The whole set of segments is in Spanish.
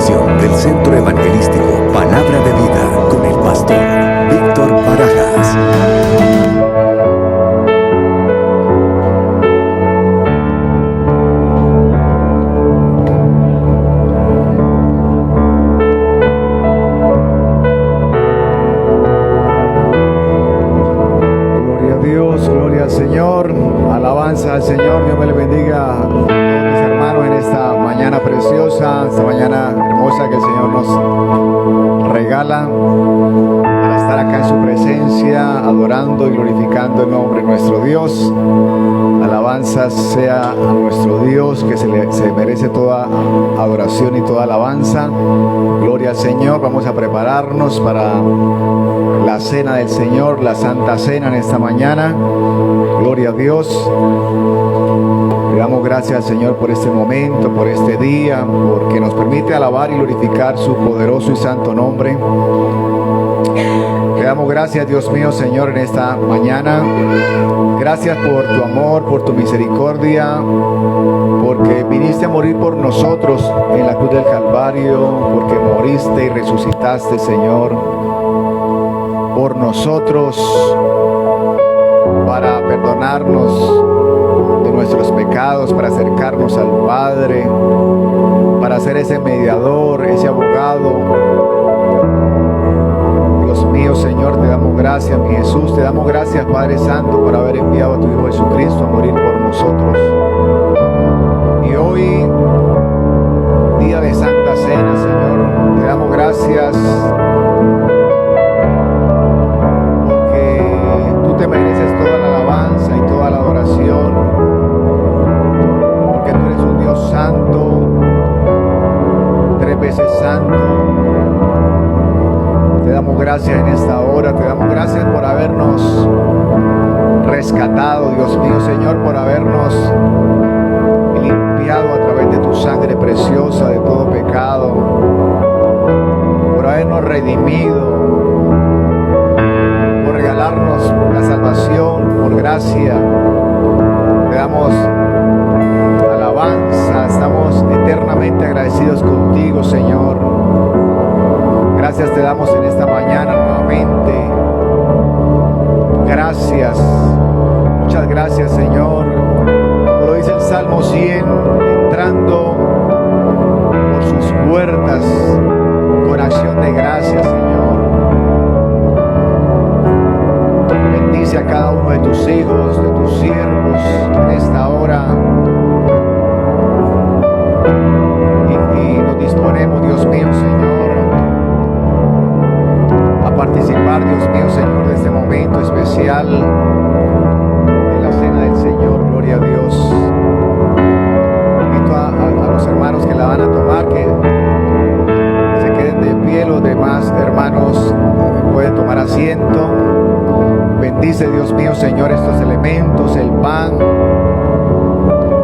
transmisión del Centro Evangelístico Palabra de Vida con el pastor Víctor Barajas. Gloria al Señor, alabanza al Señor. Dios me le bendiga a todos mis hermanos en esta mañana preciosa, esta mañana hermosa que el Señor nos regala para estar acá en su presencia, adorando y glorificando el nombre de nuestro Dios. Alabanza sea a nuestro Dios, que se merece toda adoración y toda alabanza. Gloria al Señor. Vamos a prepararnos para la cena del Señor, la Santa Cena en esta mañana. Gloria a Dios. Le damos gracias al Señor por este momento, por este día, porque nos permite alabar y glorificar su poderoso y santo nombre. Le damos gracias, Dios mío, Señor, en esta mañana. Gracias por tu amor, por tu misericordia, porque viniste a morir por nosotros en la cruz del Calvario, porque moriste y resucitaste, Señor, por nosotros, para perdonarnos de nuestros pecados, para acercarnos al Padre, para ser ese mediador, ese abogado. Dios mío, Señor, te damos gracias, mi Jesús, te damos gracias, Padre Santo, por haber enviado a tu Hijo Jesucristo a morir por nosotros. Y hoy, día de Santa Cena, Señor, te damos gracias porque tú te mereces toda la alabanza y toda la adoración, porque tú eres un Dios santo, 3 veces santo. Te damos gracias en esta hora, te damos gracias por habernos rescatado, Dios mío, Señor, por habernos limpiado a través de tu sangre preciosa de todo pecado, por habernos redimido, por regalarnos la salvación, por gracia. Te damos alabanza, estamos eternamente agradecidos contigo, Señor. Gracias te damos en esta mañana nuevamente. Gracias, muchas gracias, Señor. Como lo dice el Salmo 100, entrando por sus puertas con acción de gracias, Señor. Bendice a cada uno de tus hijos, de tus siervos en esta hora. Y nos disponemos, Dios mío, Señor, participar, Dios mío, Señor, de este momento especial de la cena del Señor. Gloria a Dios. Invito a los hermanos que la van a tomar que se queden de pie. Los demás hermanos pueden tomar asiento. Bendice, Dios mío, Señor, estos elementos, el pan,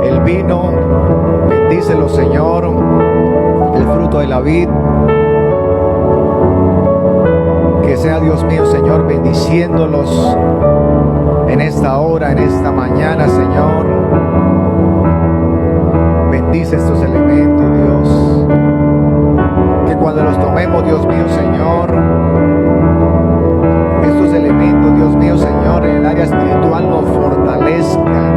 el vino. Bendícelo, Señor, el fruto de la vid. Que sea, Dios mío, Señor, bendiciéndolos en esta hora, en esta mañana, Señor. Bendice estos elementos, Dios. Que cuando los tomemos, Dios mío, Señor, estos elementos, Dios mío, Señor, en el área espiritual nos fortalezcan,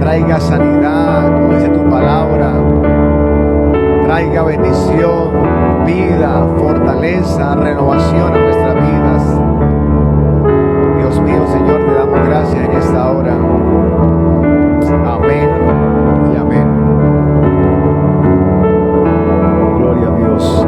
traiga sanidad, como dice tu palabra, traiga bendición, vida, fortaleza, renovación a nuestras vidas. Dios mío, Señor, te damos gracias en esta hora. Amén y amén. Gloria a Dios.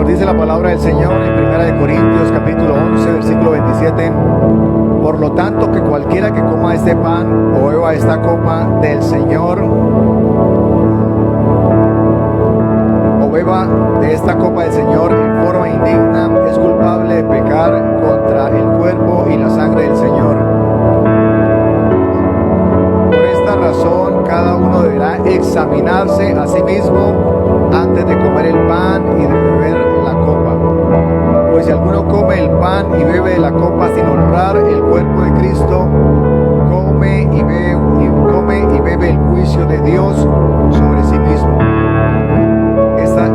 Dice la palabra del Señor en 1 Corintios capítulo 11 versículo 27: por lo tanto, que cualquiera que coma este pan o beba esta copa del Señor o beba de esta copa del Señor en forma indigna es culpable de pecado pan y bebe de la copa sin honrar el cuerpo de Cristo, come y bebe el juicio de Dios sobre sí mismo. Esa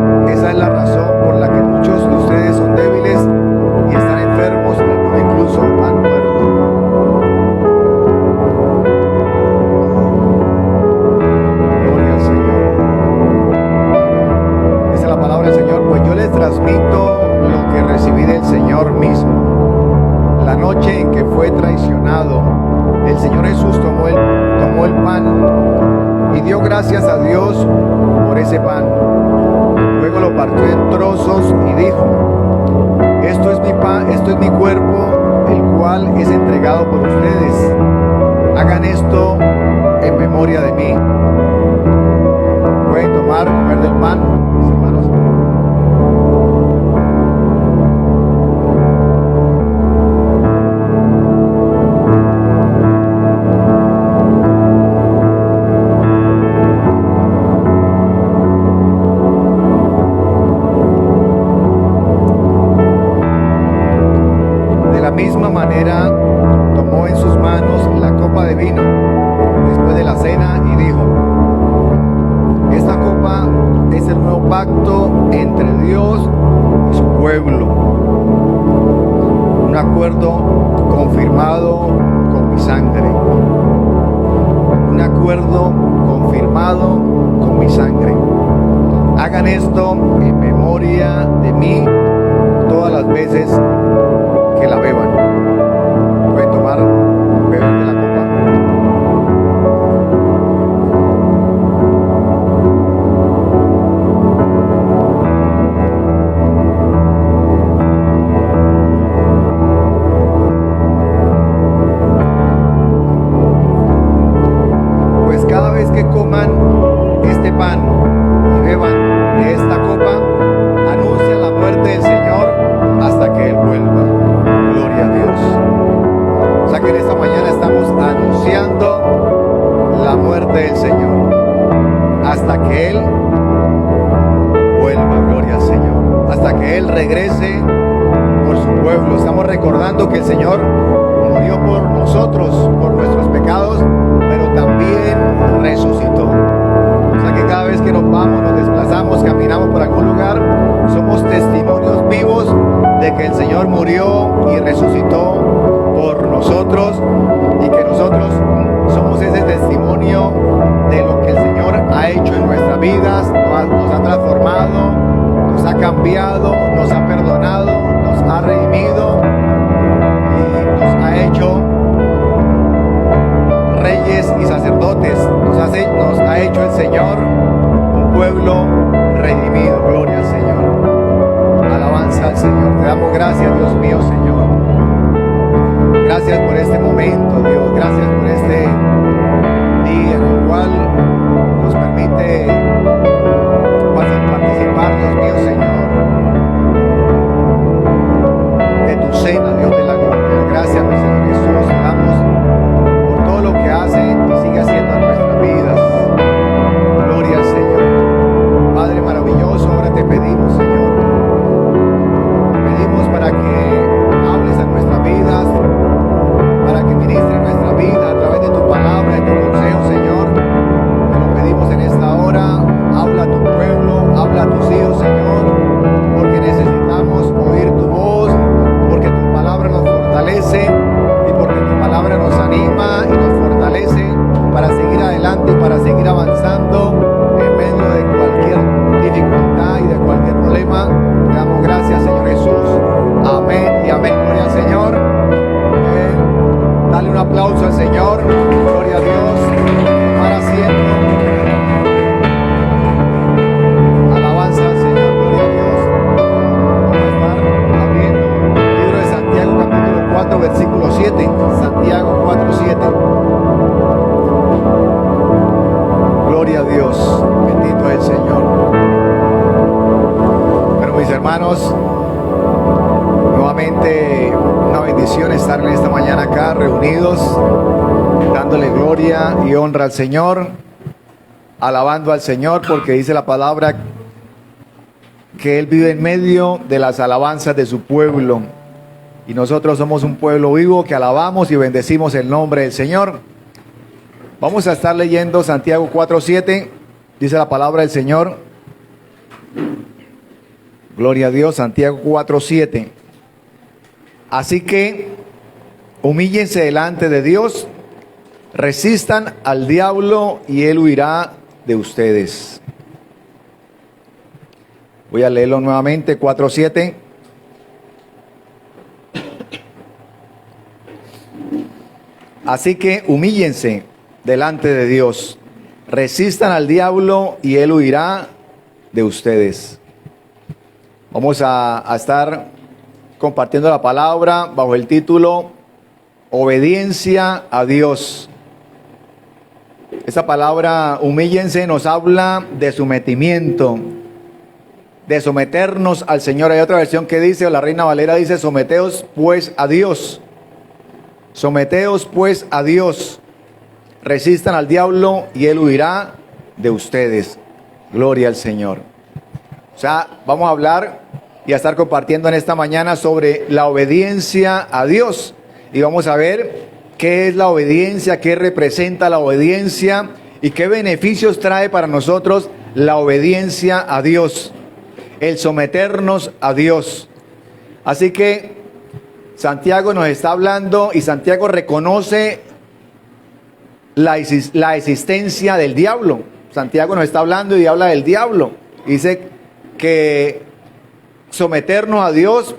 es la razón por la que muchos de ustedes son débiles y están enfermos, algunos incluso han muerto. Gloria al Señor. Esa es la palabra del Señor. Pues yo les transmito lo que recibí del Señor mismo. La noche en que fue traicionado, el Señor Jesús tomó el pan y dio gracias a Dios por ese pan. Luego lo partió en trozos y dijo: esto es mi pan, esto es mi cuerpo, el cual es entregado por ustedes. Hagan esto en memoria de mí. Pueden comer del pan, mis hermanos. Tomó en sus manos la copa de vino después de la cena y dijo: esta copa es el nuevo pacto entre Dios y su pueblo, un acuerdo confirmado con mi sangre, un acuerdo confirmado con mi sangre. Hagan esto en memoria de mí todas las veces que la beban. Pueden beber de la copa. Pues cada vez que coman este pan y beban de esta copa, anuncian la muerte del Señor hasta que Él vuelva. Gloria a Dios. O sea que en esta mañana estamos anunciando la muerte del Señor hasta que Él vuelva. Gloria al Señor. Hasta que Él regrese por su pueblo. Estamos recordando que el Señor murió por nosotros, por nuestros pecados, pero también resucitó. O sea que cada vez que nos vamos, nos desplazamos, caminamos por algún lugar, somos testimonios vivos de que el Señor murió y resucitó por nosotros, y que nosotros somos ese testimonio de lo que el Señor ha hecho en nuestras vidas. Nos ha transformado, nos ha cambiado, nos ha perdonado, nos ha redimido y nos ha hecho reyes y sacerdotes. Nos ha hecho el Señor un pueblo redimido. Gloria al Señor. Alabanza al Señor. Te damos gracias, Dios mío, Señor. Gracias por este momento, Dios. Gracias por este día en el cual nos permite participar, Dios mío, Señor, de tu cena, Dios de la gloria. Gracias, mi Señor Jesús. Te damos por todo lo que hace y sigue haciendo en nuestras vidas. Gloria al Señor. Padre maravilloso, ahora te pedimos, Señor. Te pedimos para que hables a nuestras vidas, para que ministre nuestra vida a través de tu palabra y tu consejo, Señor. Te lo pedimos en esta hora. Habla a tu pueblo, habla a tus hijos, Señor, porque necesitamos oír tu voz, porque tu palabra nos fortalece y porque tu palabra nos anima y nos fortalece para seguir adelante y para seguir avanzando en medio de cualquier dificultad y de cualquier problema. Te damos gracias, Señor Jesús. Amén y amén. Gloria al Señor. Dale un aplauso al Señor. Gloria a Dios. Para siempre. Alabanza al Señor. Gloria a Dios. Vamos a estar abriendo el libro de Santiago, capítulo 4, versículo 7. Santiago 4:7. Gloria a Dios. Bendito es el Señor. Bueno, mis hermanos, nuevamente una bendición estar en esta mañana acá reunidos, dándole gloria y honra al Señor, alabando al Señor, porque dice la palabra que Él vive en medio de las alabanzas de su pueblo. y nosotros somos un pueblo vivo que alabamos y bendecimos el nombre del Señor. Vamos a estar leyendo Santiago 4:7, dice la palabra del Señor. Gloria a Dios, Santiago 4:7. Así que humíllense delante de Dios, resistan al diablo y él huirá de ustedes. Voy a leerlo nuevamente, 4:7. Así que humíllense delante de Dios, resistan al diablo y él huirá de ustedes. Vamos a estar compartiendo la palabra bajo el título Obediencia a Dios. Esa palabra humíllense nos habla de sometimiento, de someternos al Señor. Hay otra versión que dice, la Reina Valera dice, someteos pues a Dios. Someteos pues a Dios. Resistan al diablo y él huirá de ustedes. Gloria al Señor. O sea, vamos a hablar y a estar compartiendo en esta mañana sobre la obediencia a Dios. Y vamos a ver qué es la obediencia, qué representa la obediencia y qué beneficios trae para nosotros la obediencia a Dios, el someternos a Dios. Así que Santiago nos está hablando y Santiago reconoce la existencia del diablo. Santiago nos está hablando y habla del diablo. Dice que someternos a Dios,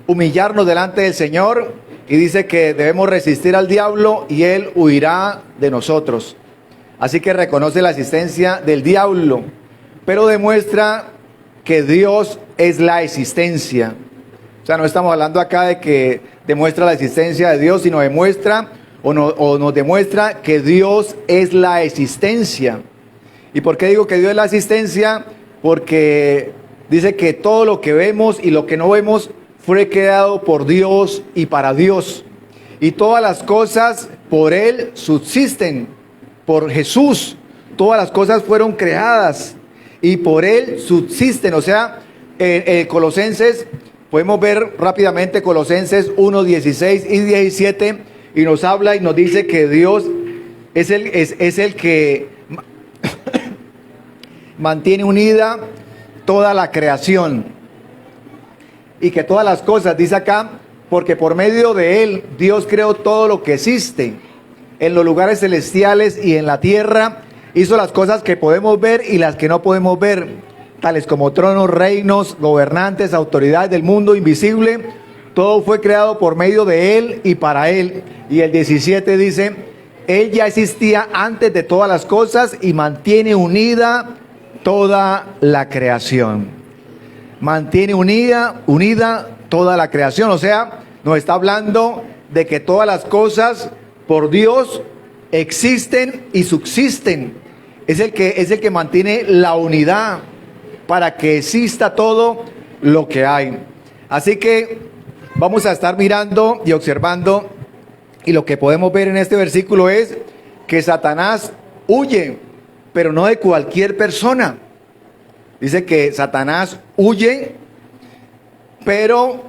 humillarnos delante del Señor, y dice que debemos resistir al diablo y él huirá de nosotros. Así que reconoce la existencia del diablo, pero demuestra que Dios es la existencia. O sea, no estamos hablando acá de que demuestra la existencia de Dios, sino demuestra o nos demuestra que Dios es la existencia. ¿Y por qué digo que Dios es la existencia? Porque dice que todo lo que vemos y lo que no vemos fue creado por Dios y para Dios. Y todas las cosas por Él subsisten, por Jesús. Todas las cosas fueron creadas y por Él subsisten. O sea, Colosenses, podemos ver rápidamente Colosenses 1, 16 y 17, y nos habla y nos dice que Dios es el que mantiene unida toda la creación. Y que todas las cosas, dice acá, porque por medio de Él Dios creó todo lo que existe en los lugares celestiales y en la tierra. Hizo las cosas que podemos ver y las que no podemos ver, tales como tronos, reinos, gobernantes, autoridades del mundo invisible. Todo fue creado por medio de Él y para Él. Y el 17 dice, Él ya existía antes de todas las cosas y mantiene unida toda la creación. Mantiene unida toda la creación. O sea, nos está hablando de que todas las cosas por Dios existen y subsisten. Es el que mantiene la unidad para que exista todo lo que hay. Así que vamos a estar mirando y observando, y lo que podemos ver en este versículo es que Satanás huye, pero no de cualquier persona. Dice que Satanás huye, pero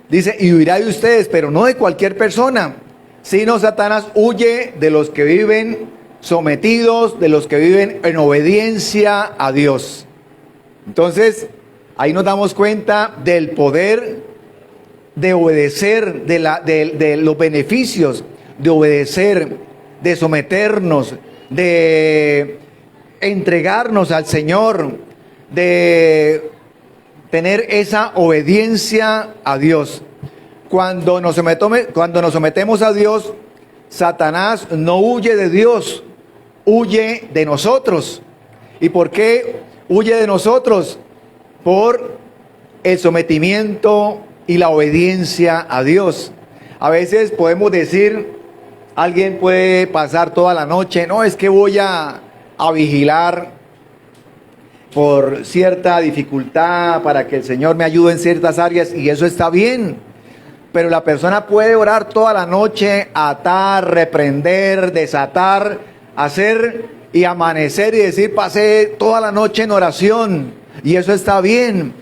dice, y huirá de ustedes, pero no de cualquier persona, sino Satanás huye de los que viven sometidos, de los que viven en obediencia a Dios. Entonces, ahí nos damos cuenta del poder de obedecer, de los beneficios de obedecer, de someternos, de entregarnos al Señor, de tener esa obediencia a Dios. Cuando nos sometemos a Dios, Satanás no huye de Dios, huye de nosotros. ¿Y por qué huye de nosotros? Por el sometimiento y la obediencia a Dios. A veces podemos decir, alguien puede pasar toda la noche, no, es que voy a vigilar por cierta dificultad, para que el Señor me ayude en ciertas áreas, y eso está bien. Pero la persona puede orar toda la noche, atar, reprender, desatar, hacer y amanecer y decir, pasé toda la noche en oración, y eso está bien.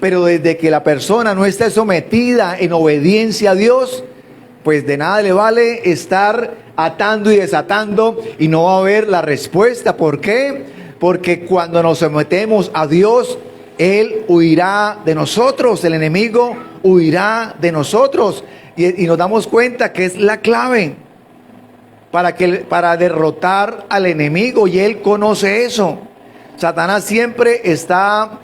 Pero desde que la persona no esté sometida en obediencia a Dios, pues de nada le vale estar atando y desatando y no va a haber la respuesta. ¿Por qué? Porque cuando nos sometemos a Dios, Él huirá de nosotros, el enemigo huirá de nosotros. Y nos damos cuenta que es la clave para derrotar al enemigo, y Él conoce eso. Satanás siempre está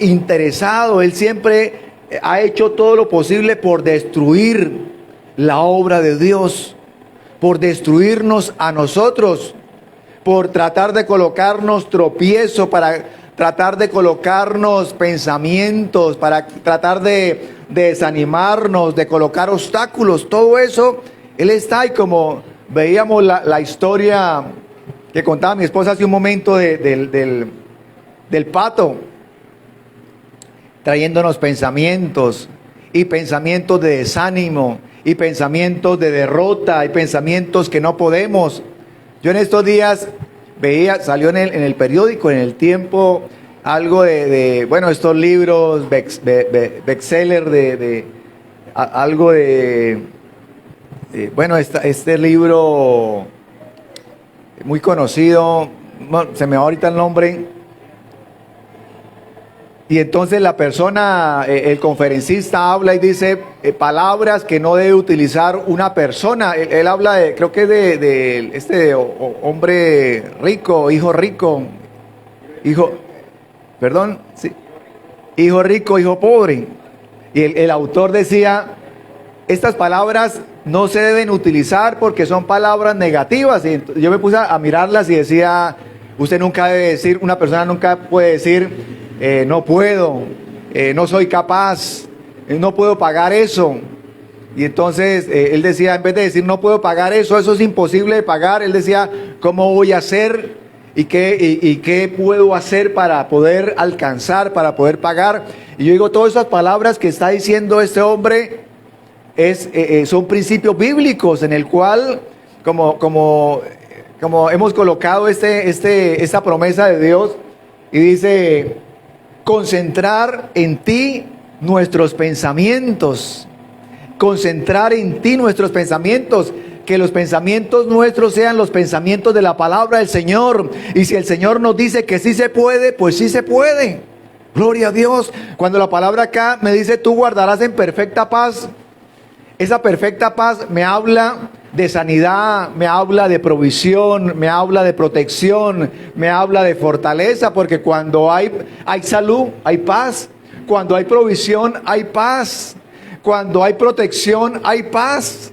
interesado, él siempre ha hecho todo lo posible por destruir la obra de Dios, por destruirnos a nosotros, por tratar de colocarnos tropiezo, para tratar de colocarnos pensamientos, para tratar de desanimarnos, de colocar obstáculos. Todo eso, él está. Y como veíamos la historia que contaba mi esposa hace un momento del pato, trayéndonos pensamientos y pensamientos de desánimo y pensamientos de derrota y pensamientos que no podemos. Yo en estos días veía, salió en el periódico, en El Tiempo, algo bueno, estos libros bestseller algo bueno, este libro muy conocido, bueno, se me va ahorita el nombre. Y entonces la persona, el conferencista habla y dice palabras que no debe utilizar una persona. Él habla creo que de este hombre rico, hijo rico, hijo rico, hijo pobre. Y el autor decía, estas palabras no se deben utilizar porque son palabras negativas. Y yo me puse a mirarlas y decía, usted nunca debe decir, una persona nunca puede decir, no puedo, no soy capaz, no puedo pagar eso. Y entonces él decía, en vez de decir no puedo pagar eso es imposible de pagar, él decía, ¿cómo voy a hacer? ¿Y qué puedo hacer para poder alcanzar, para poder pagar? Y yo digo, todas esas palabras que está diciendo este hombre son principios bíblicos, en el cual, como hemos colocado esta promesa de Dios, y dice, concentrar en ti nuestros pensamientos, concentrar en ti nuestros pensamientos, que los pensamientos nuestros sean los pensamientos de la palabra del Señor. Y si el Señor nos dice que sí se puede, pues sí se puede. Gloria a Dios. Cuando la palabra acá me dice, tú guardarás en perfecta paz, esa perfecta paz me habla de sanidad, me habla de provisión, me habla de protección, me habla de fortaleza, porque cuando hay salud, hay paz. Cuando hay provisión, hay paz. Cuando hay protección, hay paz.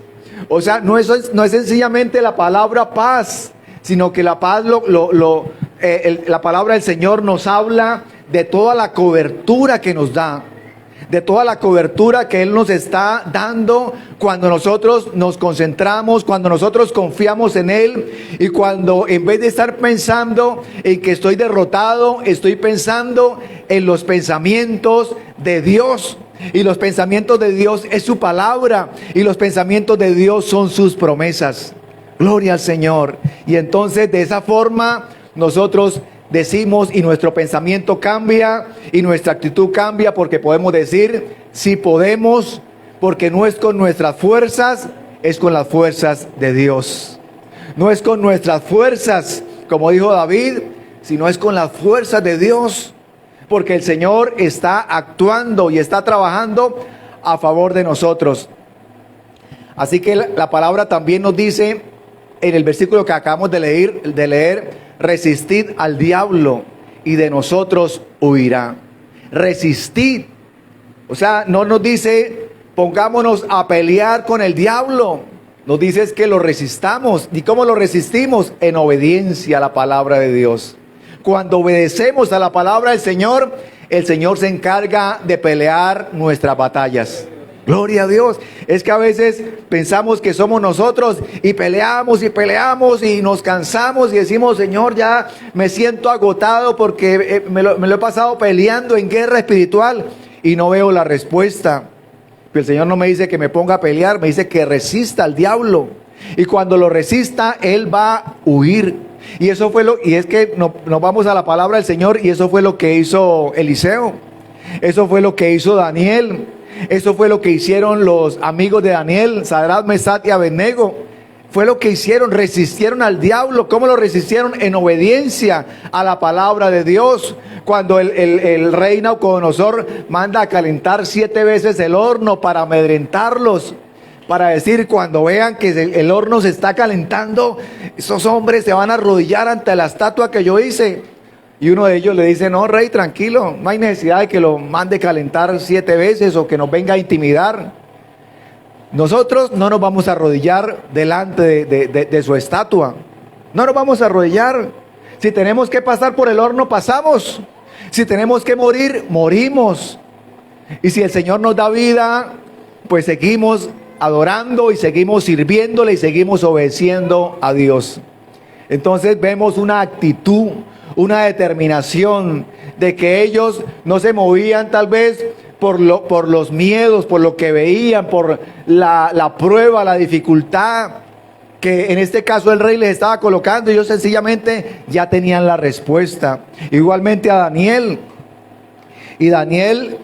O sea, no es sencillamente la palabra paz, sino que la paz, la palabra del Señor nos habla de toda la cobertura que nos da, de toda la cobertura que Él nos está dando cuando nosotros nos concentramos, cuando nosotros confiamos en Él, y cuando en vez de estar pensando en que estoy derrotado, estoy pensando en los pensamientos de Dios. Y los pensamientos de Dios es su palabra, y los pensamientos de Dios son sus promesas. Gloria al Señor. Y entonces de esa forma nosotros decimos, y nuestro pensamiento cambia y nuestra actitud cambia, porque podemos decir, sí podemos, porque no es con nuestras fuerzas, es con las fuerzas de Dios. No es con nuestras fuerzas, como dijo David, sino es con las fuerzas de Dios, porque el Señor está actuando y está trabajando a favor de nosotros. Así que la palabra también nos dice en el versículo que acabamos de leer, resistid al diablo y de nosotros huirá. Resistid. O sea, no nos dice pongámonos a pelear con el diablo. Nos dice es que lo resistamos. ¿Y cómo lo resistimos? En obediencia a la palabra de Dios. Cuando obedecemos a la palabra del Señor, el Señor se encarga de pelear nuestras batallas. Gloria a Dios. Es que a veces pensamos que somos nosotros y peleamos y nos cansamos y decimos, Señor, ya me siento agotado porque me lo he pasado peleando en guerra espiritual y no veo la respuesta. Pero el Señor no me dice que me ponga a pelear, me dice que resista al diablo. Y cuando lo resista, Él va a huir. Y es que nos vamos a la palabra del Señor, y eso fue lo que hizo Eliseo. Eso fue lo que hizo Daniel. Eso fue lo que hicieron los amigos de Daniel, Sadrach, Mesach y Abednego. Fue lo que hicieron, resistieron al diablo. ¿Cómo lo resistieron? En obediencia a la palabra de Dios. Cuando el rey Nabucodonosor manda a calentar 7 veces el horno para amedrentarlos, para decir, cuando vean que el horno se está calentando, esos hombres se van a arrodillar ante la estatua que yo hice. Y uno de ellos le dice, no, rey, tranquilo, no hay necesidad de que lo mande calentar 7 veces o que nos venga a intimidar. Nosotros no nos vamos a arrodillar delante de su estatua. No nos vamos a arrodillar. Si tenemos que pasar por el horno, pasamos. Si tenemos que morir, morimos. Y si el Señor nos da vida, pues seguimos adorando y seguimos sirviéndole y seguimos obedeciendo a Dios. Entonces vemos una actitud, una determinación de que ellos no se movían tal vez por los miedos, por lo que veían, por la prueba, la dificultad que en este caso el rey les estaba colocando. Ellos sencillamente ya tenían la respuesta. Igualmente a Daniel. Y Daniel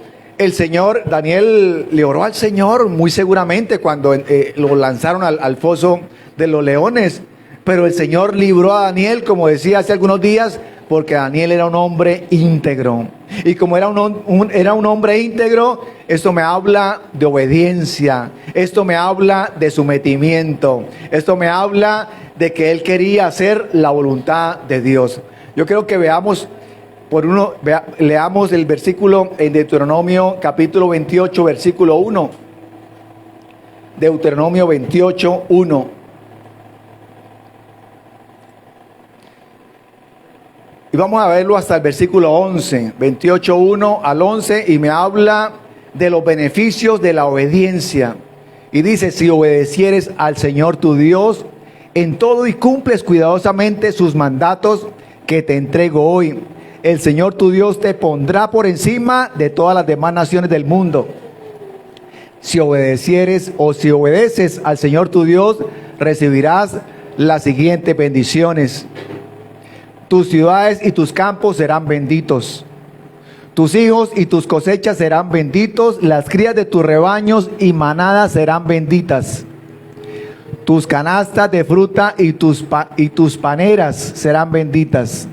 le oró al Señor muy seguramente cuando lo lanzaron al foso de los leones. Pero el Señor libró a Daniel, como decía hace algunos días, porque Daniel era un hombre íntegro. Y como era un hombre íntegro, esto me habla de obediencia, esto me habla de sometimiento, esto me habla de que él quería hacer la voluntad de Dios. Yo creo que leamos el versículo en Deuteronomio capítulo 28, versículo 1. Deuteronomio 28, 1. Y vamos a verlo hasta el versículo 11, 28, 1 al 11, y me habla de los beneficios de la obediencia. Y dice, si obedecieres al Señor tu Dios en todo y cumples cuidadosamente sus mandatos que te entrego hoy, el Señor tu Dios te pondrá por encima de todas las demás naciones del mundo. Si obedeces al Señor tu Dios, recibirás las siguientes bendiciones. Tus ciudades y tus campos serán benditos. Tus hijos y tus cosechas serán benditos. Las crías de tus rebaños y manadas serán benditas. Tus canastas de fruta y tus paneras serán benditas.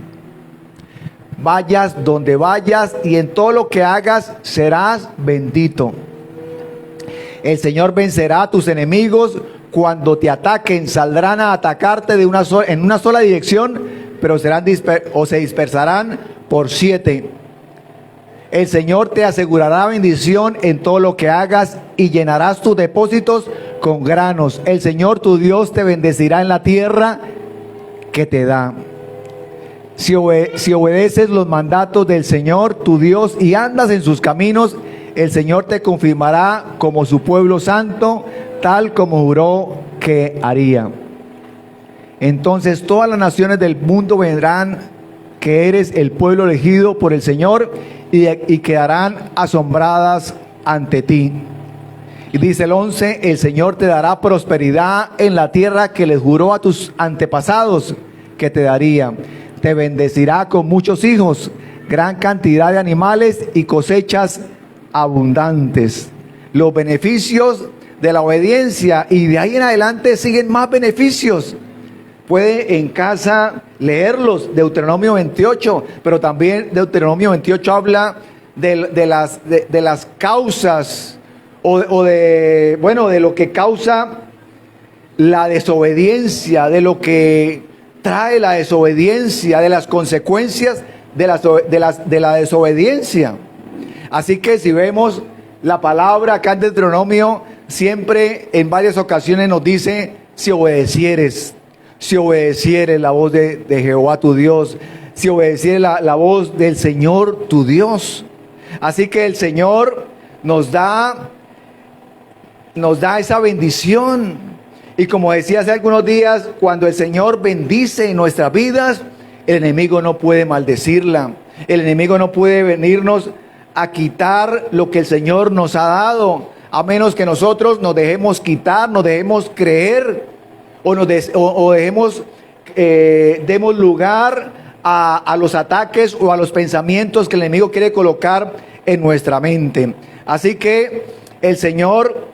Vayas donde vayas y en todo lo que hagas serás bendito. El Señor vencerá a tus enemigos cuando te ataquen. Saldrán a atacarte en una sola dirección, pero se dispersarán por 7. El Señor te asegurará bendición en todo lo que hagas y llenarás tus depósitos con granos. El Señor tu Dios te bendecirá en la tierra que te da. Si obedeces los mandatos del Señor tu Dios y andas en sus caminos, el Señor te confirmará como su pueblo santo, tal como juró que haría. Entonces todas las naciones del mundo verán que eres el pueblo elegido por el Señor y quedarán asombradas ante ti. Y dice el 11, el Señor te dará prosperidad en la tierra que les juró a tus antepasados que te daría. Te bendecirá con muchos hijos, gran cantidad de animales y cosechas abundantes. Los beneficios de la obediencia, y de ahí en adelante siguen más beneficios. Puede en casa leerlos, Deuteronomio 28, pero también Deuteronomio 28 habla de las causas de lo que causa la desobediencia, de lo que trae la desobediencia, de las consecuencias de la desobediencia. Así que si vemos la palabra acá en Deuteronomio, siempre en varias ocasiones nos dice, si obedecieres la voz de Jehová tu Dios, si obedecieres la voz del Señor tu Dios. Así que el Señor nos da esa bendición. Y como decía hace algunos días, cuando el Señor bendice nuestras vidas, el enemigo no puede maldecirla. El enemigo no puede venirnos a quitar lo que el Señor nos ha dado, a menos que nosotros nos dejemos quitar, nos dejemos creer, demos lugar a los ataques o a los pensamientos que el enemigo quiere colocar en nuestra mente. Así que el Señor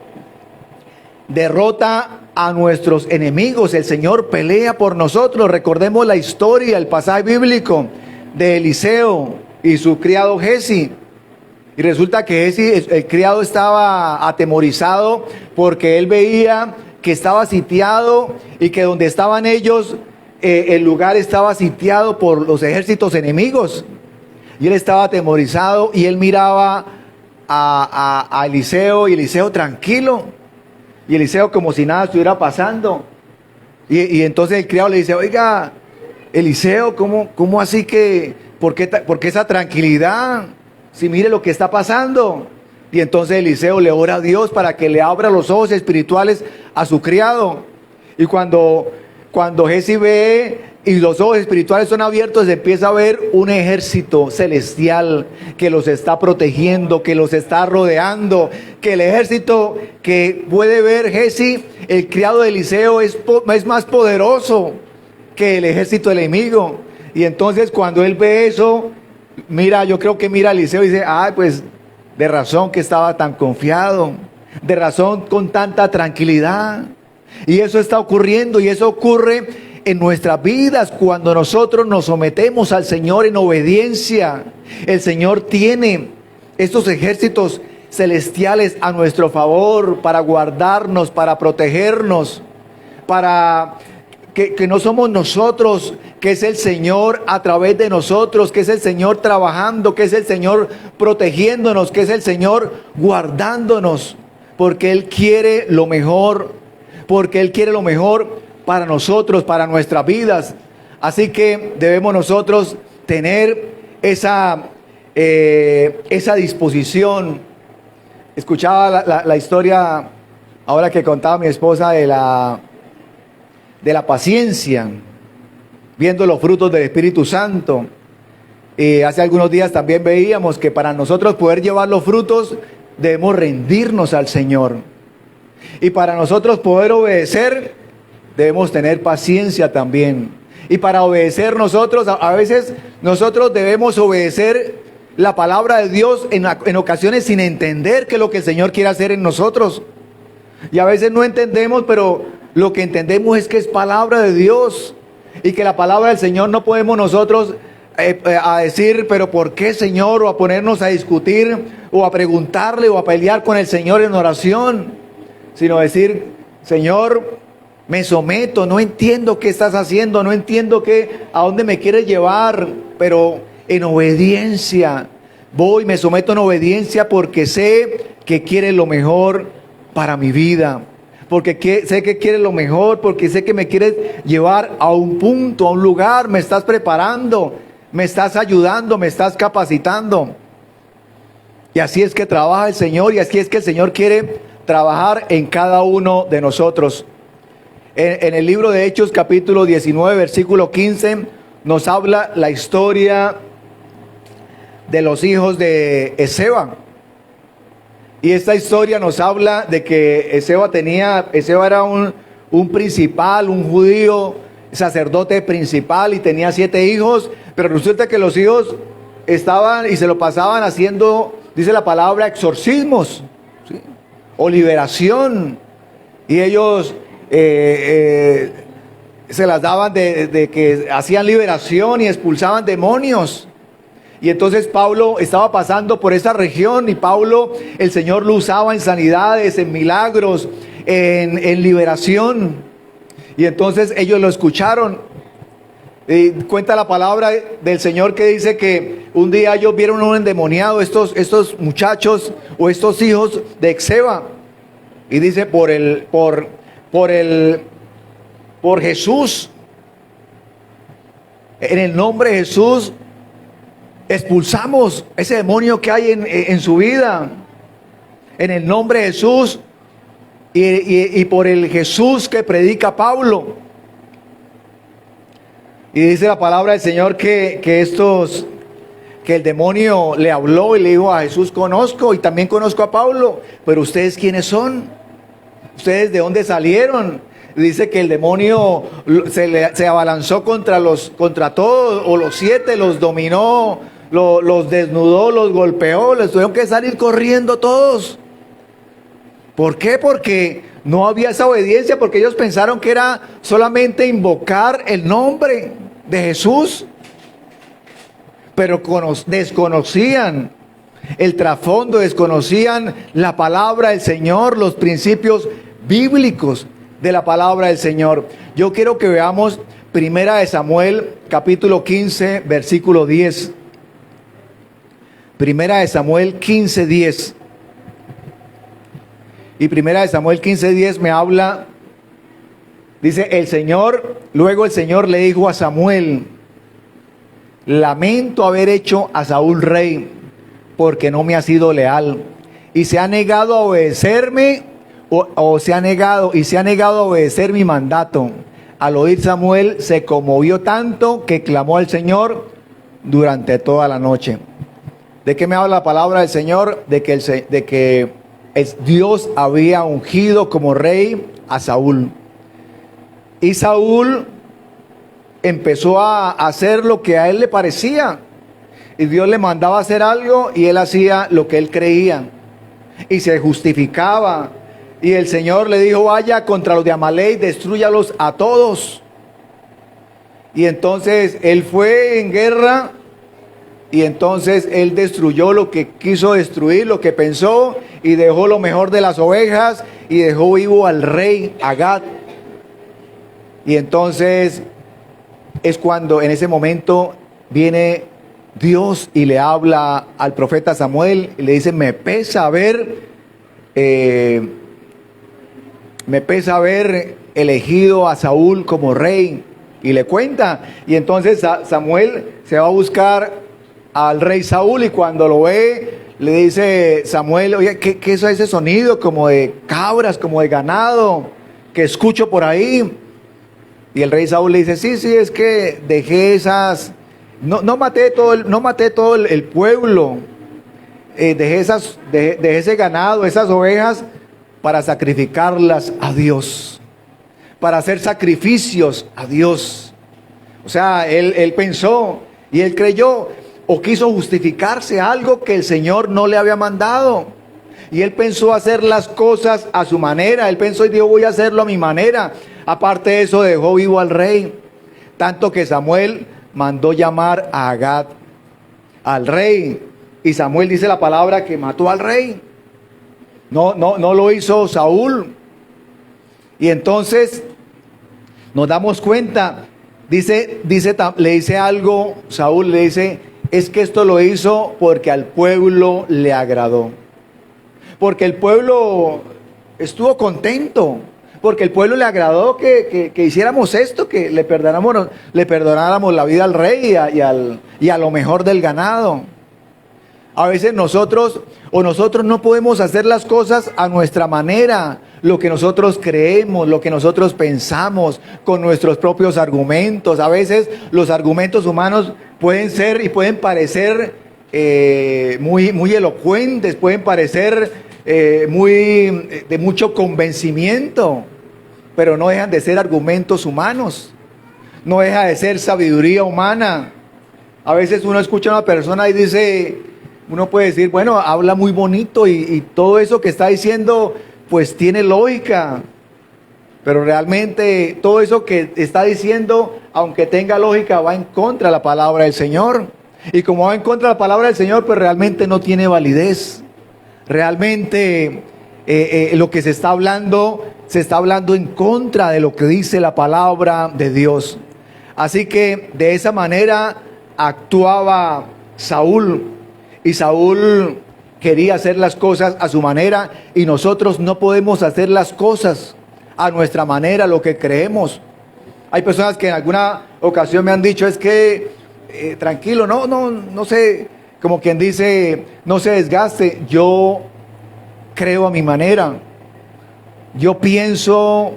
derrota a nuestros enemigos, el Señor pelea por nosotros. Recordemos la historia, el pasaje bíblico de Eliseo y su criado Giezi. Y resulta que Giezi, el criado, estaba atemorizado porque él veía que estaba sitiado y que donde estaban ellos, el lugar estaba sitiado por los ejércitos enemigos. Y él estaba atemorizado y él miraba a Eliseo, y Eliseo tranquilo, y Eliseo como si nada estuviera pasando. Y entonces el criado le dice: oiga, Eliseo, ¿cómo así que, por qué esa tranquilidad? Si mire lo que está pasando. Y entonces Eliseo le ora a Dios para que le abra los ojos espirituales a su criado. Y cuando Giezi ve y los ojos espirituales son abiertos, empieza a ver un ejército celestial que los está protegiendo, que los está rodeando, que el ejército que puede ver Giezi, el criado de Eliseo, es más poderoso que el ejército del enemigo. Y entonces cuando él ve eso, yo creo que mira a Eliseo y dice: pues de razón que estaba tan confiado, de razón con tanta tranquilidad. Y eso está ocurriendo, y eso ocurre en nuestras vidas cuando nosotros nos sometemos al Señor en obediencia. El Señor tiene estos ejércitos celestiales a nuestro favor para guardarnos, para protegernos, para que no somos nosotros, que es el Señor a través de nosotros, que es el Señor trabajando, que es el Señor protegiéndonos, que es el Señor guardándonos, porque Él quiere lo mejor, porque Él quiere lo mejor para nosotros, para nuestras vidas. Así que debemos nosotros tener esa disposición. Escuchaba la historia ahora que contaba mi esposa de la paciencia, viendo los frutos del Espíritu Santo. Y hace algunos días también veíamos que para nosotros poder llevar los frutos debemos rendirnos al Señor. Y para nosotros poder obedecer debemos tener paciencia también. Y para obedecer nosotros, a veces nosotros debemos obedecer la palabra de Dios en ocasiones sin entender qué es lo que el Señor quiere hacer en nosotros. Y a veces no entendemos, pero lo que entendemos es que es palabra de Dios, y que la palabra del Señor no podemos nosotros a decir: pero ¿por qué, Señor? O a ponernos a discutir, o a preguntarle, o a pelear con el Señor en oración, sino decir: Señor, me someto, no entiendo qué estás haciendo, no entiendo a dónde me quieres llevar, pero en obediencia voy, me someto en obediencia, porque sé que quieres lo mejor para mi vida, porque sé que quieres lo mejor, porque sé que me quieres llevar a un punto, a un lugar, me estás preparando, me estás ayudando, me estás capacitando. Y así es que trabaja el Señor, y así es que el Señor quiere trabajar en cada uno de nosotros. En el libro de Hechos, capítulo 19, versículo 15, nos habla la historia de los hijos de Esceva. Y esta historia nos habla de que Esceva era un principal, un judío, sacerdote principal, y tenía 7 hijos, pero resulta que los hijos estaban y se lo pasaban haciendo, dice la palabra, exorcismos, ¿sí?, o liberación. Y ellos se las daban de que hacían liberación y expulsaban demonios. Y entonces Pablo estaba pasando por esa región, y Pablo, el Señor lo usaba en sanidades, en milagros, en liberación. Y entonces ellos lo escucharon. Y cuenta la palabra del Señor que dice que un día ellos vieron un endemoniado, estos muchachos o estos hijos de Esceva. Y dice: por Jesús, en el nombre de Jesús, expulsamos ese demonio que hay en su vida, en el nombre de Jesús, y por el Jesús que predica Pablo. Y dice la palabra del Señor que el demonio le habló y le dijo a Jesús: conozco y también conozco a Pablo, pero ¿ustedes quiénes son? ¿Ustedes de dónde salieron? Dice que el demonio se abalanzó contra todos, o los 7 los dominó, los desnudó, los golpeó, les tuvieron que salir corriendo todos. ¿Por qué? Porque no había esa obediencia, porque ellos pensaron que era solamente invocar el nombre de Jesús, pero desconocían el trasfondo, desconocían la palabra del Señor, los principios bíblicos de la palabra del Señor. Yo quiero que veamos Primera de Samuel, capítulo 15, versículo 10. Primera de Samuel 15, 10. Y Primera de Samuel 15, 10 me habla, dice luego el Señor le dijo a Samuel: lamento haber hecho a Saúl rey, porque no me ha sido leal, y se ha negado a obedecerme, se ha negado a obedecer mi mandato. Al oír Samuel se conmovió tanto que clamó al Señor durante toda la noche. ¿De qué me habla la palabra del Señor? De que Dios había ungido como rey a Saúl. Y Saúl empezó a hacer lo que a él le parecía. Y Dios le mandaba hacer algo y él hacía lo que él creía. Y se justificaba. Y el Señor le dijo: vaya contra los de Amalek, destrúyalos a todos. Y entonces él fue en guerra. Y entonces él destruyó lo que quiso destruir, lo que pensó, y dejó lo mejor de las ovejas y dejó vivo al rey Agag. Y entonces es cuando en ese momento viene Dios y le habla al profeta Samuel y le dice: me pesa haber elegido a Saúl como rey. Y le cuenta. Y entonces Samuel se va a buscar al rey Saúl, y cuando lo ve, le dice Samuel: oye, ¿qué es ese sonido como de cabras, como de ganado que escucho por ahí? Y el rey Saúl le dice: sí, es que dejé esas, no maté todo el pueblo, dejé ese ganado, esas ovejas, para sacrificarlas a Dios, para hacer sacrificios a Dios. O sea, él pensó y él creyó, o quiso justificarse algo que el Señor no le había mandado. Y él pensó hacer las cosas a su manera. Él pensó y dijo: voy a hacerlo a mi manera. Aparte de eso, dejó vivo al rey. Tanto que Samuel mandó llamar a Agag, al rey. Y Samuel, dice la palabra, que mató al rey. No lo hizo Saúl. Y entonces nos damos cuenta. Le dice algo, Saúl le dice: es que esto lo hizo porque al pueblo le agradó. Porque el pueblo estuvo contento. Porque el pueblo le agradó que hiciéramos esto, que le perdonáramos la vida al rey y a lo mejor del ganado. A veces nosotros no podemos hacer las cosas a nuestra manera, lo que nosotros creemos, lo que nosotros pensamos, con nuestros propios argumentos. A veces los argumentos humanos pueden ser y pueden parecer muy elocuentes, pueden parecer de mucho convencimiento, pero no dejan de ser argumentos humanos, no deja de ser sabiduría humana. A veces uno escucha a una persona y dice, uno puede decir, bueno, habla muy bonito y todo eso que está diciendo pues tiene lógica, pero realmente todo eso que está diciendo, aunque tenga lógica, va en contra de la palabra del Señor. Y como va en contra de la palabra del Señor, pues realmente no tiene validez. Realmente lo que se está hablando en contra de lo que dice la palabra de Dios. Así que de esa manera actuaba Saúl, y Saúl quería hacer las cosas a su manera, y nosotros no podemos hacer las cosas a nuestra manera, lo que creemos. Hay personas que en alguna ocasión me han dicho, es que tranquilo, no sé, como quien dice, no se desgaste. Yo creo a mi manera, yo pienso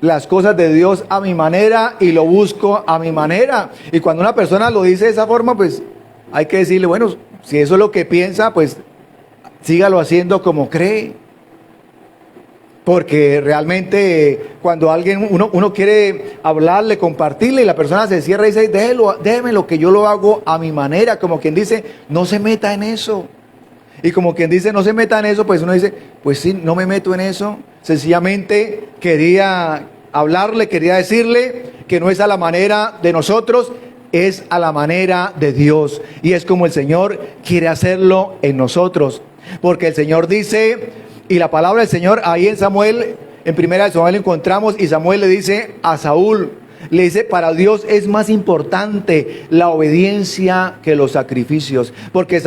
las cosas de Dios a mi manera y lo busco a mi manera. Y cuando una persona lo dice de esa forma, pues hay que decirle, bueno, si eso es lo que piensa, pues sígalo haciendo como cree. Porque realmente cuando alguien, uno quiere hablarle, compartirle, y la persona se cierra y dice, déjeme lo que yo lo hago a mi manera, como quien dice, no se meta en eso. Y como quien dice, no se meta en eso, pues uno dice, pues sí, no me meto en eso. Sencillamente quería hablarle, quería decirle que no es a la manera de nosotros, es a la manera de Dios. Y es como el Señor quiere hacerlo en nosotros. Porque el Señor dice, y la palabra del Señor ahí en Samuel, en primera de Samuel encontramos, y Samuel le dice a Saúl, le dice, para Dios es más importante la obediencia que los sacrificios. Porque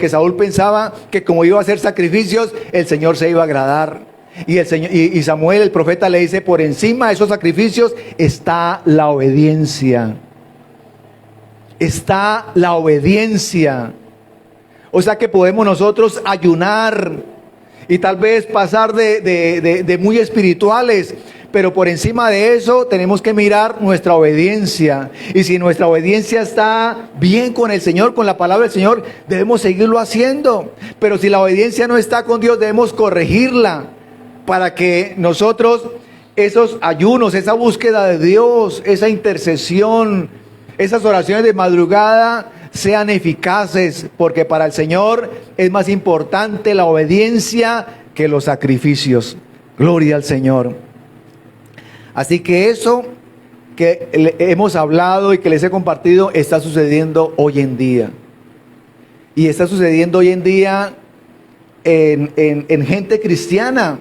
Saúl pensaba que como iba a hacer sacrificios, el Señor se iba a agradar. Y Samuel, el profeta, le dice, por encima de esos sacrificios está la obediencia. Está la obediencia. O sea que podemos nosotros ayunar y tal vez pasar de muy espirituales, pero por encima de eso tenemos que mirar nuestra obediencia. Y si nuestra obediencia está bien con el Señor, con la palabra del Señor, debemos seguirlo haciendo. Pero si la obediencia no está con Dios, debemos corregirla para que nosotros, esos ayunos, esa búsqueda de Dios, esa intercesión, esas oraciones de madrugada sean eficaces, porque para el Señor es más importante la obediencia que los sacrificios. Gloria al Señor. Así que eso que hemos hablado y que les he compartido está sucediendo hoy en día. Y está sucediendo hoy en día en gente cristiana,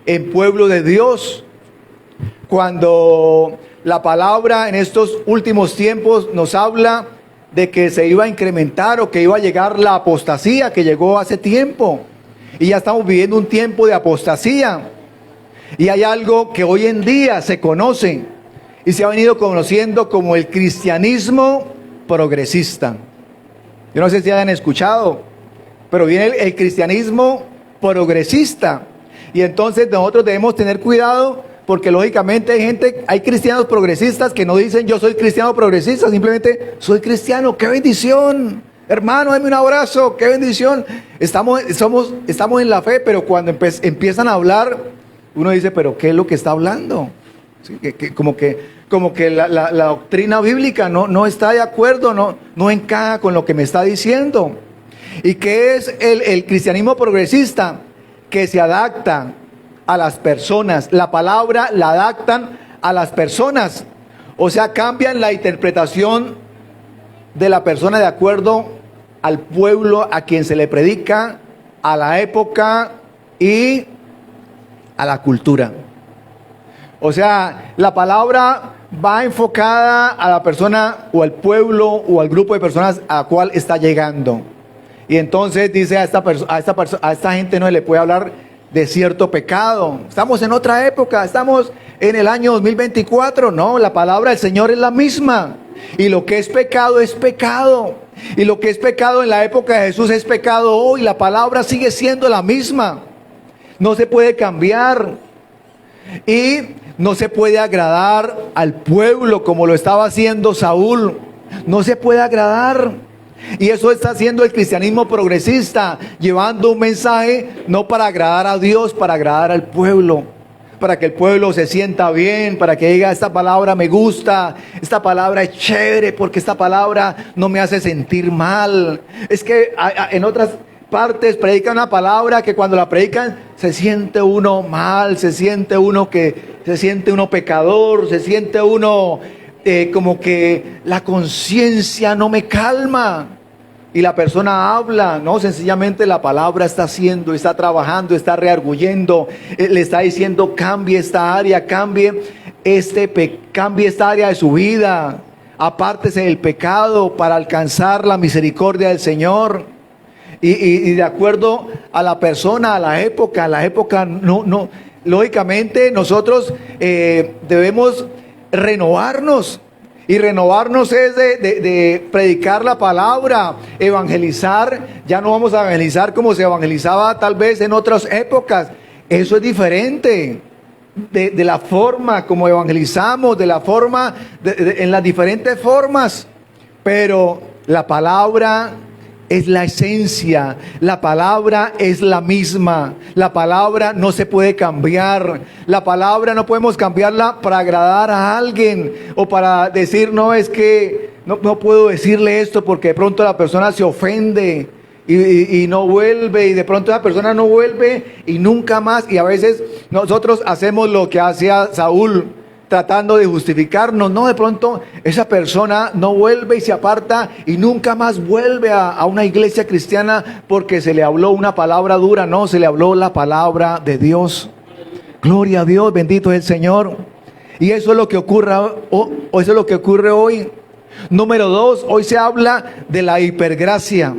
en pueblo de Dios. Cuando la palabra en estos últimos tiempos nos habla de que se iba a incrementar o que iba a llegar la apostasía que llegó hace tiempo. Y ya estamos viviendo un tiempo de apostasía. Y hay algo que hoy en día se conoce y se ha venido conociendo como el cristianismo progresista. Yo no sé si hayan escuchado, pero viene el cristianismo progresista. Y entonces nosotros debemos tener cuidado, porque lógicamente hay cristianos progresistas que no dicen yo soy cristiano progresista, simplemente soy cristiano. ¡Qué bendición! Hermano, dame un abrazo, qué bendición. Estamos en la fe, pero cuando empiezan a hablar, uno dice, pero ¿qué es lo que está hablando? ¿Sí? Como que la doctrina bíblica no está de acuerdo, no encaja con lo que me está diciendo. ¿Y qué es el cristianismo progresista? Que se adapta a las personas. La palabra la adaptan a las personas. O sea, cambian la interpretación de la persona de acuerdo al pueblo a quien se le predica, a la época y a la cultura. O sea, la palabra va enfocada a la persona o al pueblo o al grupo de personas a la cual está llegando. Y entonces dice a esta gente no se le puede hablar de cierto pecado. Estamos en otra época, estamos en el año 2024. No, la palabra del Señor es la misma. Y lo que es pecado es pecado. Y lo que es pecado en la época de Jesús es pecado hoy. La palabra sigue siendo la misma. No se puede cambiar. Y no se puede agradar al pueblo como lo estaba haciendo Saúl. No se puede agradar. Y eso está haciendo el cristianismo progresista, llevando un mensaje no para agradar a Dios, para agradar al pueblo, para que el pueblo se sienta bien, para que diga esta palabra me gusta, esta palabra es chévere, porque esta palabra no me hace sentir mal. Es que en otras partes predican una palabra que cuando la predican se siente uno mal, se siente uno pecador, se siente uno como que la conciencia no me calma. Y la persona habla, no, sencillamente la palabra está haciendo, está trabajando, está rearguyendo, le está diciendo cambie esta área, cambie esta área de su vida, apártese del pecado para alcanzar la misericordia del Señor. Y de acuerdo a la persona, a la época no, lógicamente nosotros debemos renovarnos. Y renovarnos es de predicar la palabra, evangelizar. Ya no vamos a evangelizar como se evangelizaba tal vez en otras épocas. Eso es diferente de la forma como evangelizamos, de la forma, en las diferentes formas. Pero la palabra es la esencia, la palabra es la misma, la palabra no se puede cambiar, la palabra no podemos cambiarla para agradar a alguien o para decir, no, es que no puedo decirle esto porque de pronto la persona se ofende y no vuelve, y de pronto esa persona no vuelve y nunca más. Y a veces nosotros hacemos lo que hacía Saúl, tratando de justificarnos. No, de pronto esa persona no vuelve y se aparta y nunca más vuelve a una iglesia cristiana porque se le habló una palabra dura. No, se le habló la palabra de Dios. Gloria a Dios, bendito es el Señor. Y eso es lo que ocurre, eso es lo que ocurre hoy. Número 2, hoy se habla de la hipergracia.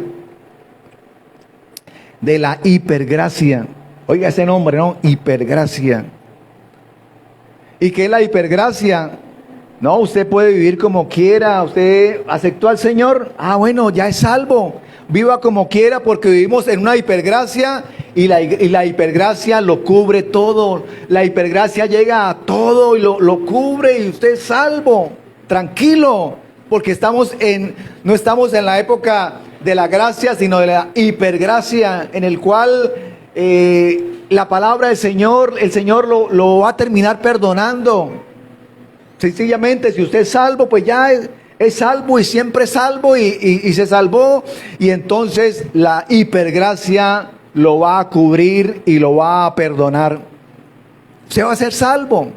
De la hipergracia. Oiga ese nombre, ¿no? Hipergracia. ¿Y qué es la hipergracia? No, usted puede vivir como quiera. Usted aceptó al Señor. Ah, bueno, ya es salvo. Viva como quiera porque vivimos en una hipergracia y la hipergracia lo cubre todo. La hipergracia llega a todo y lo cubre y usted es salvo. Tranquilo, porque no estamos en la época de la gracia, sino de la hipergracia, en el cual la palabra del Señor, el Señor lo va a terminar perdonando. Sencillamente, si usted es salvo, pues ya es salvo y siempre es salvo y se salvó. Y entonces la hipergracia lo va a cubrir y lo va a perdonar. Se va a ser salvo.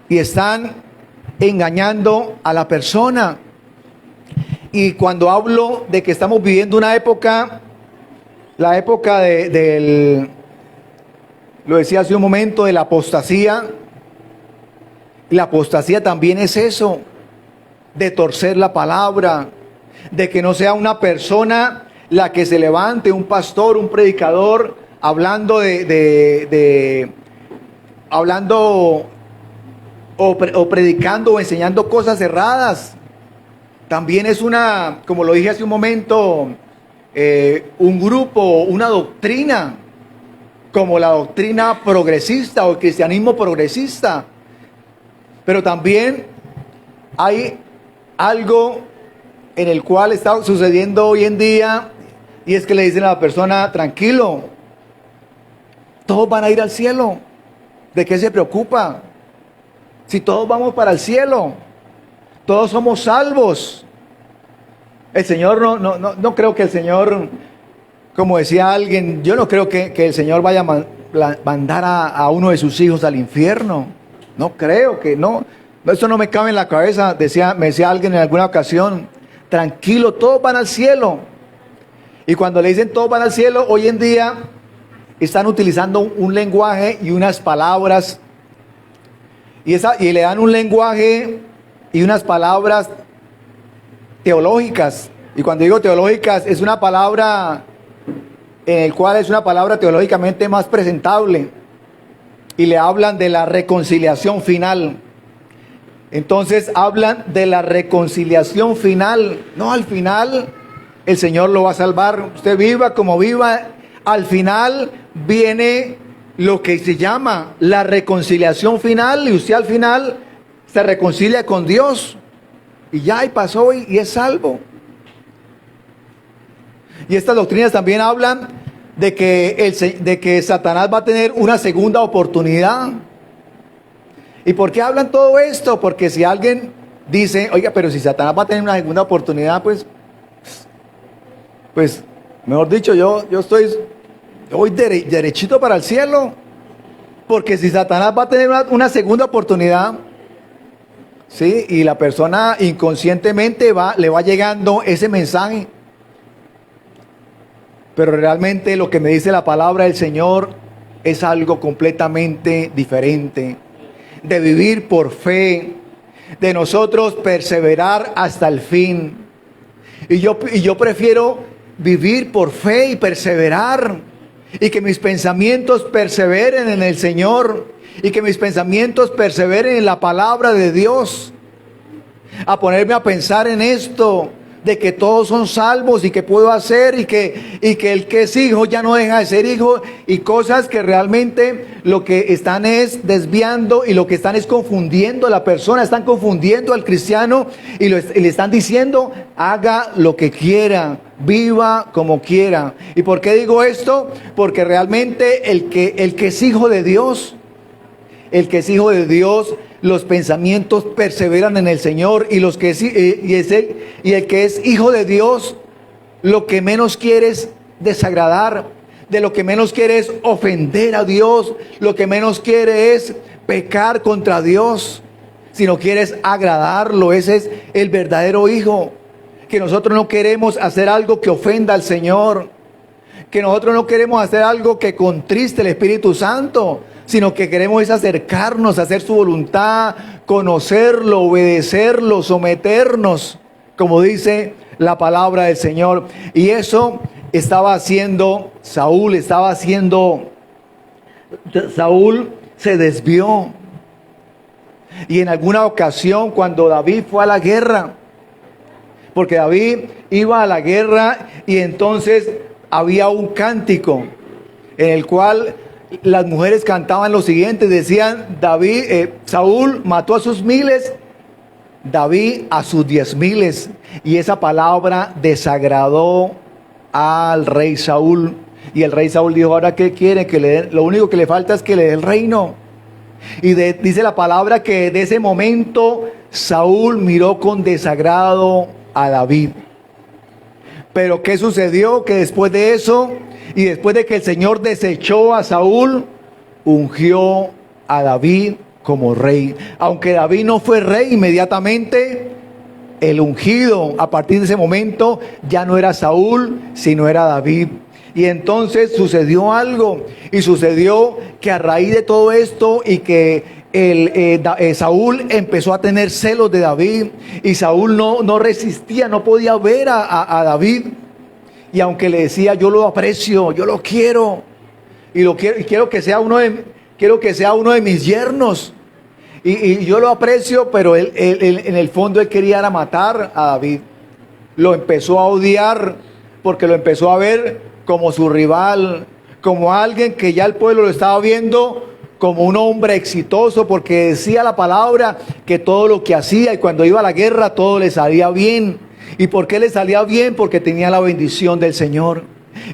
Y están engañando a la persona. Y cuando hablo de que estamos viviendo una época, la época lo decía hace un momento, de la apostasía. La apostasía también es eso, de torcer la palabra, de que no sea una persona la que se levante, un pastor, un predicador, hablando hablando o predicando o enseñando cosas erradas. También es como lo dije hace un momento, un grupo, una doctrina, como la doctrina progresista o el cristianismo progresista. Pero también hay algo en el cual está sucediendo hoy en día, y es que le dicen a la persona, tranquilo, todos van a ir al cielo. ¿De qué se preocupa? Si todos vamos para el cielo, todos somos salvos. El Señor no creo que el Señor, como decía alguien, yo no creo que el Señor vaya a mandar a uno de sus hijos al infierno. No creo que no. Eso no me cabe en la cabeza. Me decía alguien en alguna ocasión, tranquilo, todos van al cielo. Y cuando le dicen todos van al cielo, hoy en día están utilizando un lenguaje y unas palabras. Y le dan un lenguaje y unas palabras teológicas. Y cuando digo teológicas, es una palabra en el cual es una palabra teológicamente más presentable. Y le hablan de la reconciliación final. Entonces hablan de la reconciliación final. No, al final el Señor lo va a salvar. Usted viva como viva. Al final viene lo que se llama la reconciliación final. Y usted al final se reconcilia con Dios. Y ya, y pasó y es salvo. Y estas doctrinas también hablan de que Satanás va a tener una segunda oportunidad. ¿Y por qué hablan todo esto? Porque si alguien dice, oiga, pero si Satanás va a tener una segunda oportunidad, pues mejor dicho, yo voy derechito para el cielo. Porque si Satanás va a tener una segunda oportunidad, ¿sí? Y la persona inconscientemente le va llegando ese mensaje. Pero realmente lo que me dice la palabra del Señor es algo completamente diferente. De vivir por fe, de nosotros perseverar hasta el fin. Y yo prefiero vivir por fe y perseverar. Y que mis pensamientos perseveren en el Señor. Y que mis pensamientos perseveren en la palabra de Dios. A ponerme a pensar en esto. de que todos son salvos y que puedo hacer y que el que es hijo ya no deja de ser hijo, y cosas que realmente lo que están es desviando y lo que están es confundiendo a la persona, están confundiendo al cristiano y le están diciendo: haga lo que quiera, viva como quiera. ¿Y por qué digo esto? Porque realmente el que es hijo de Dios, los pensamientos perseveran en el Señor, y el que es hijo de Dios, lo que menos quiere es desagradar, de lo que menos quiere es ofender a Dios, lo que menos quiere es pecar contra Dios, sino quieres agradarlo. Ese es el verdadero hijo. Que nosotros no queremos hacer algo que ofenda al Señor, que nosotros no queremos hacer algo que contriste el Espíritu Santo, sino que queremos es acercarnos a hacer su voluntad, conocerlo, obedecerlo, someternos, como dice la palabra del Señor. Y eso estaba haciendo Saúl, Saúl se desvió. Y en alguna ocasión, cuando David fue a la guerra, porque David iba a la guerra, y entonces había un cántico en el cual las mujeres cantaban lo siguiente, decían: Saúl mató a sus miles, David a sus 10,000. Y esa palabra desagradó al rey Saúl, y el rey Saúl dijo: ahora qué quiere, que le den, lo único que le falta es que le dé el reino. Y dice la palabra que de ese momento Saúl miró con desagrado a David. Pero ¿qué sucedió? Que después de eso, y después de que el Señor desechó a Saúl, ungió a David como rey. Aunque David no fue rey inmediatamente, el ungido a partir de ese momento ya no era Saúl, sino era David. Y entonces sucedió algo, y sucedió que a raíz de todo esto, y que Saúl empezó a tener celos de David, y Saúl no resistía, no podía ver a David, y aunque le decía: yo lo aprecio, yo lo quiero, y quiero que sea uno de mis yernos, y yo lo aprecio, pero él en el fondo él quería era matar a David. Lo empezó a odiar, porque lo empezó a ver como su rival, como alguien que ya el pueblo lo estaba viendo como un hombre exitoso, porque decía la palabra que todo lo que hacía, y cuando iba a la guerra todo le salía bien. ¿Y por qué le salía bien? Porque tenía la bendición del Señor.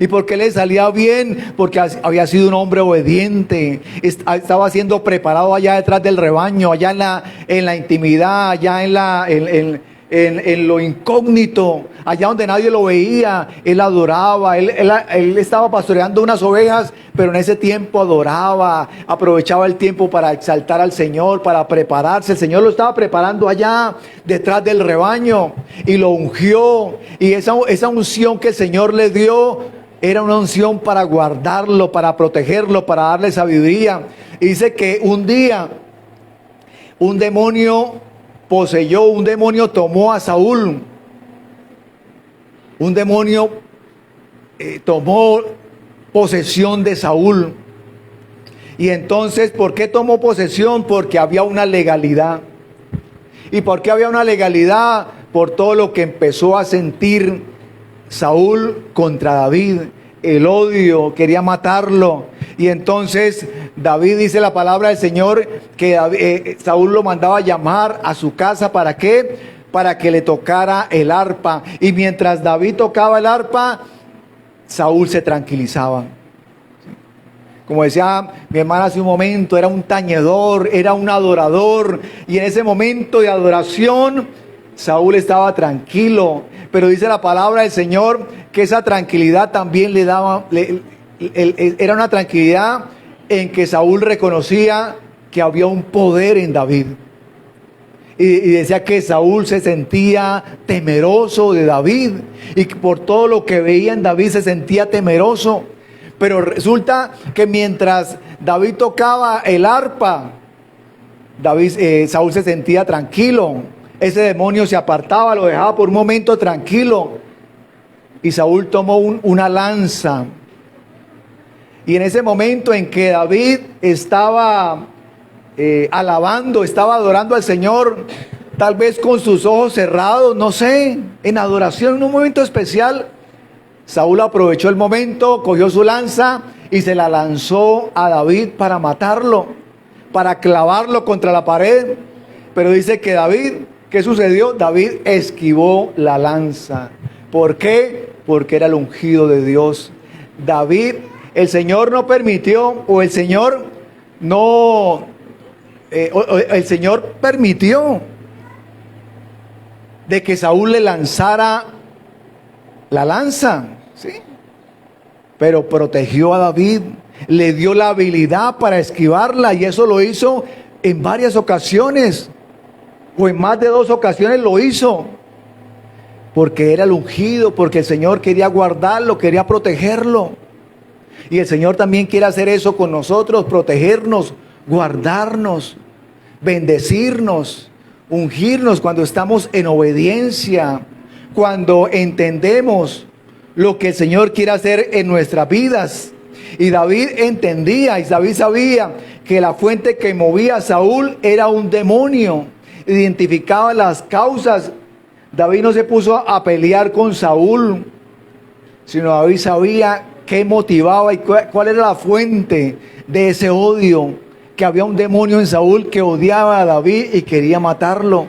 ¿Y por qué le salía bien? Porque había sido un hombre obediente, estaba siendo preparado allá detrás del rebaño, allá en la intimidad, allá en lo incógnito, allá donde nadie lo veía. Él adoraba, él estaba pastoreando unas ovejas, pero en ese tiempo adoraba, aprovechaba el tiempo para exaltar al Señor, para prepararse. El Señor lo estaba preparando allá detrás del rebaño, y lo ungió, y esa unción que el Señor le dio era una unción para guardarlo, para protegerlo, para darle sabiduría. Y dice que un día un demonio tomó a Saúl. Un demonio tomó posesión de Saúl. Y entonces, ¿por qué tomó posesión? Porque había una legalidad. ¿Y por qué había una legalidad? Por todo lo que empezó a sentir Saúl contra David. El odio, quería matarlo. Y entonces David, dice la palabra del Señor, que Saúl lo mandaba a llamar a su casa. ¿Para qué? Para que le tocara el arpa. Y mientras David tocaba el arpa, Saúl se tranquilizaba. Como decía mi hermana hace un momento, era un tañedor, era un adorador. Y en ese momento de adoración, Saúl estaba tranquilo. Pero dice la palabra del Señor que esa tranquilidad también le daba, era una tranquilidad en que Saúl reconocía que había un poder en David. Y decía que Saúl se sentía temeroso de David, y por todo lo que veía en David se sentía temeroso. Pero resulta que mientras David tocaba el arpa, Saúl se sentía tranquilo. Ese demonio se apartaba, lo dejaba por un momento tranquilo. Y Saúl tomó una lanza. Y en ese momento en que David estaba alabando, estaba adorando al Señor, tal vez con sus ojos cerrados, no sé, en adoración, en un momento especial. Saúl aprovechó el momento, cogió su lanza y se la lanzó a David para matarlo, para clavarlo contra la pared. Pero dice que David, ¿qué sucedió? David esquivó la lanza. ¿Por qué? Porque era el ungido de Dios. David, el Señor no permitió, o el Señor no, el Señor permitió de que Saúl le lanzara la lanza, ¿sí? Pero protegió a David, le dio la habilidad para esquivarla, y eso lo hizo en varias ocasiones, o en más de 2 ocasiones lo hizo, porque era el ungido, porque el Señor quería guardarlo, quería protegerlo. Y el Señor también quiere hacer eso con nosotros, protegernos, guardarnos, bendecirnos, ungirnos cuando estamos en obediencia, cuando entendemos lo que el Señor quiere hacer en nuestras vidas. Y David entendía, y David sabía que la fuente que movía a Saúl era un demonio. Identificaba las causas. David no se puso a pelear con Saúl, sino David sabía qué motivaba y cuál era la fuente de ese odio, que había un demonio en Saúl que odiaba a David y quería matarlo.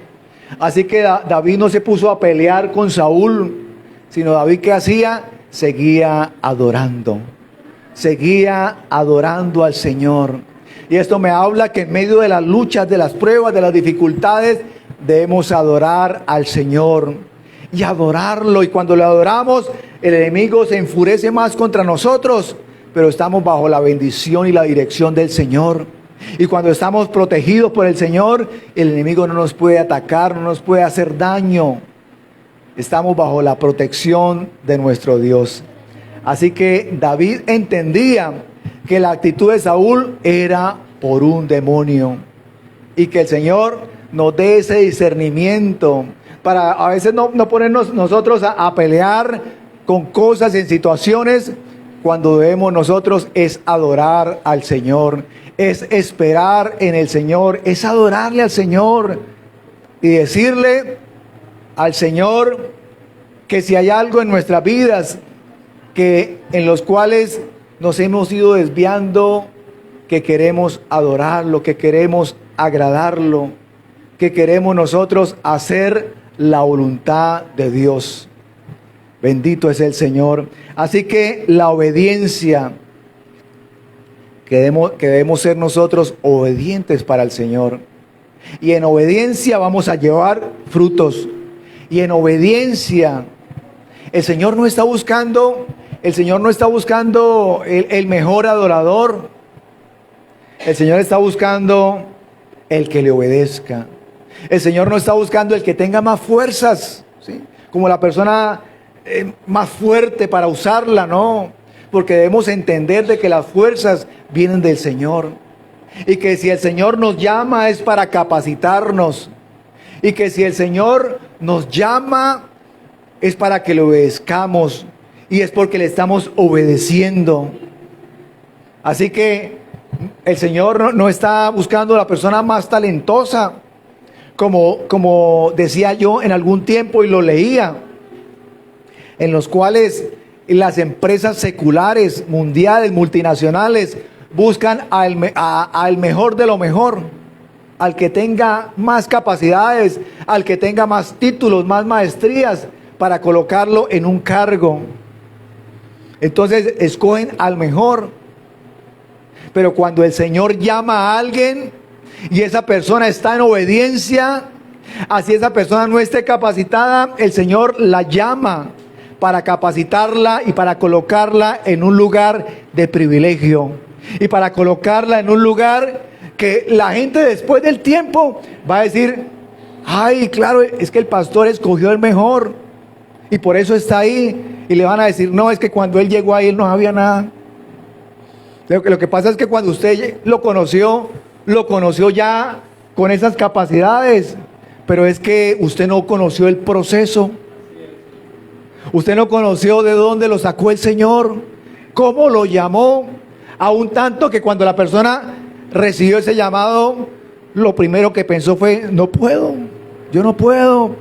Así que David no se puso a pelear con Saúl, sino David, ¿qué hacía? Seguía adorando al Señor. Y esto me habla que en medio de las luchas, de las pruebas, de las dificultades, debemos adorar al Señor y adorarlo. Y cuando le adoramos, el enemigo se enfurece más contra nosotros, pero estamos bajo la bendición y la dirección del Señor. Y cuando estamos protegidos por el Señor, el enemigo no nos puede atacar, no nos puede hacer daño. Estamos bajo la protección de nuestro Dios. Así que David entendía que la actitud de Saúl era por un demonio, y que el Señor nos dé ese discernimiento para a veces no ponernos nosotros a pelear con cosas en situaciones, cuando debemos nosotros es adorar al Señor, es esperar en el Señor, es adorarle al Señor y decirle al Señor que si hay algo en nuestras vidas que en los cuales nos hemos ido desviando, que queremos adorarlo, que queremos agradarlo, que queremos nosotros hacer la voluntad de Dios. Bendito es el Señor. Así que la obediencia, que debemos ser nosotros obedientes para el Señor. Y en obediencia vamos a llevar frutos. Y en obediencia, el Señor no está buscando el mejor adorador. El Señor está buscando el que le obedezca. El Señor no está buscando el que tenga más fuerzas, ¿sí? Como la persona más fuerte para usarla, no. Porque debemos entender de que las fuerzas vienen del Señor. Y que si el Señor nos llama es para capacitarnos. Y que si el Señor nos llama es para que le obedezcamos. Y es porque le estamos obedeciendo. Así que el Señor no está buscando la persona más talentosa. Como decía yo en algún tiempo y lo leía, en los cuales las empresas seculares, mundiales, multinacionales, buscan al mejor de lo mejor, al que tenga más capacidades, al que tenga más títulos, más maestrías, para colocarlo en un cargo. Entonces escogen al mejor. Pero cuando el Señor llama a alguien y esa persona está en obediencia, así esa persona no esté capacitada, el Señor la llama para capacitarla y para colocarla en un lugar de privilegio. Y para colocarla en un lugar que la gente después del tiempo va a decir: ay, claro, es que el pastor escogió el mejor y por eso está ahí. Y le van a decir: no, es que cuando él llegó ahí él no había nada. Lo que pasa es que cuando usted lo conoció ya con esas capacidades, pero es que usted no conoció el proceso. Usted no conoció de dónde lo sacó el Señor, cómo lo llamó, aún tanto que cuando la persona recibió ese llamado, lo primero que pensó fue: no puedo, yo no puedo.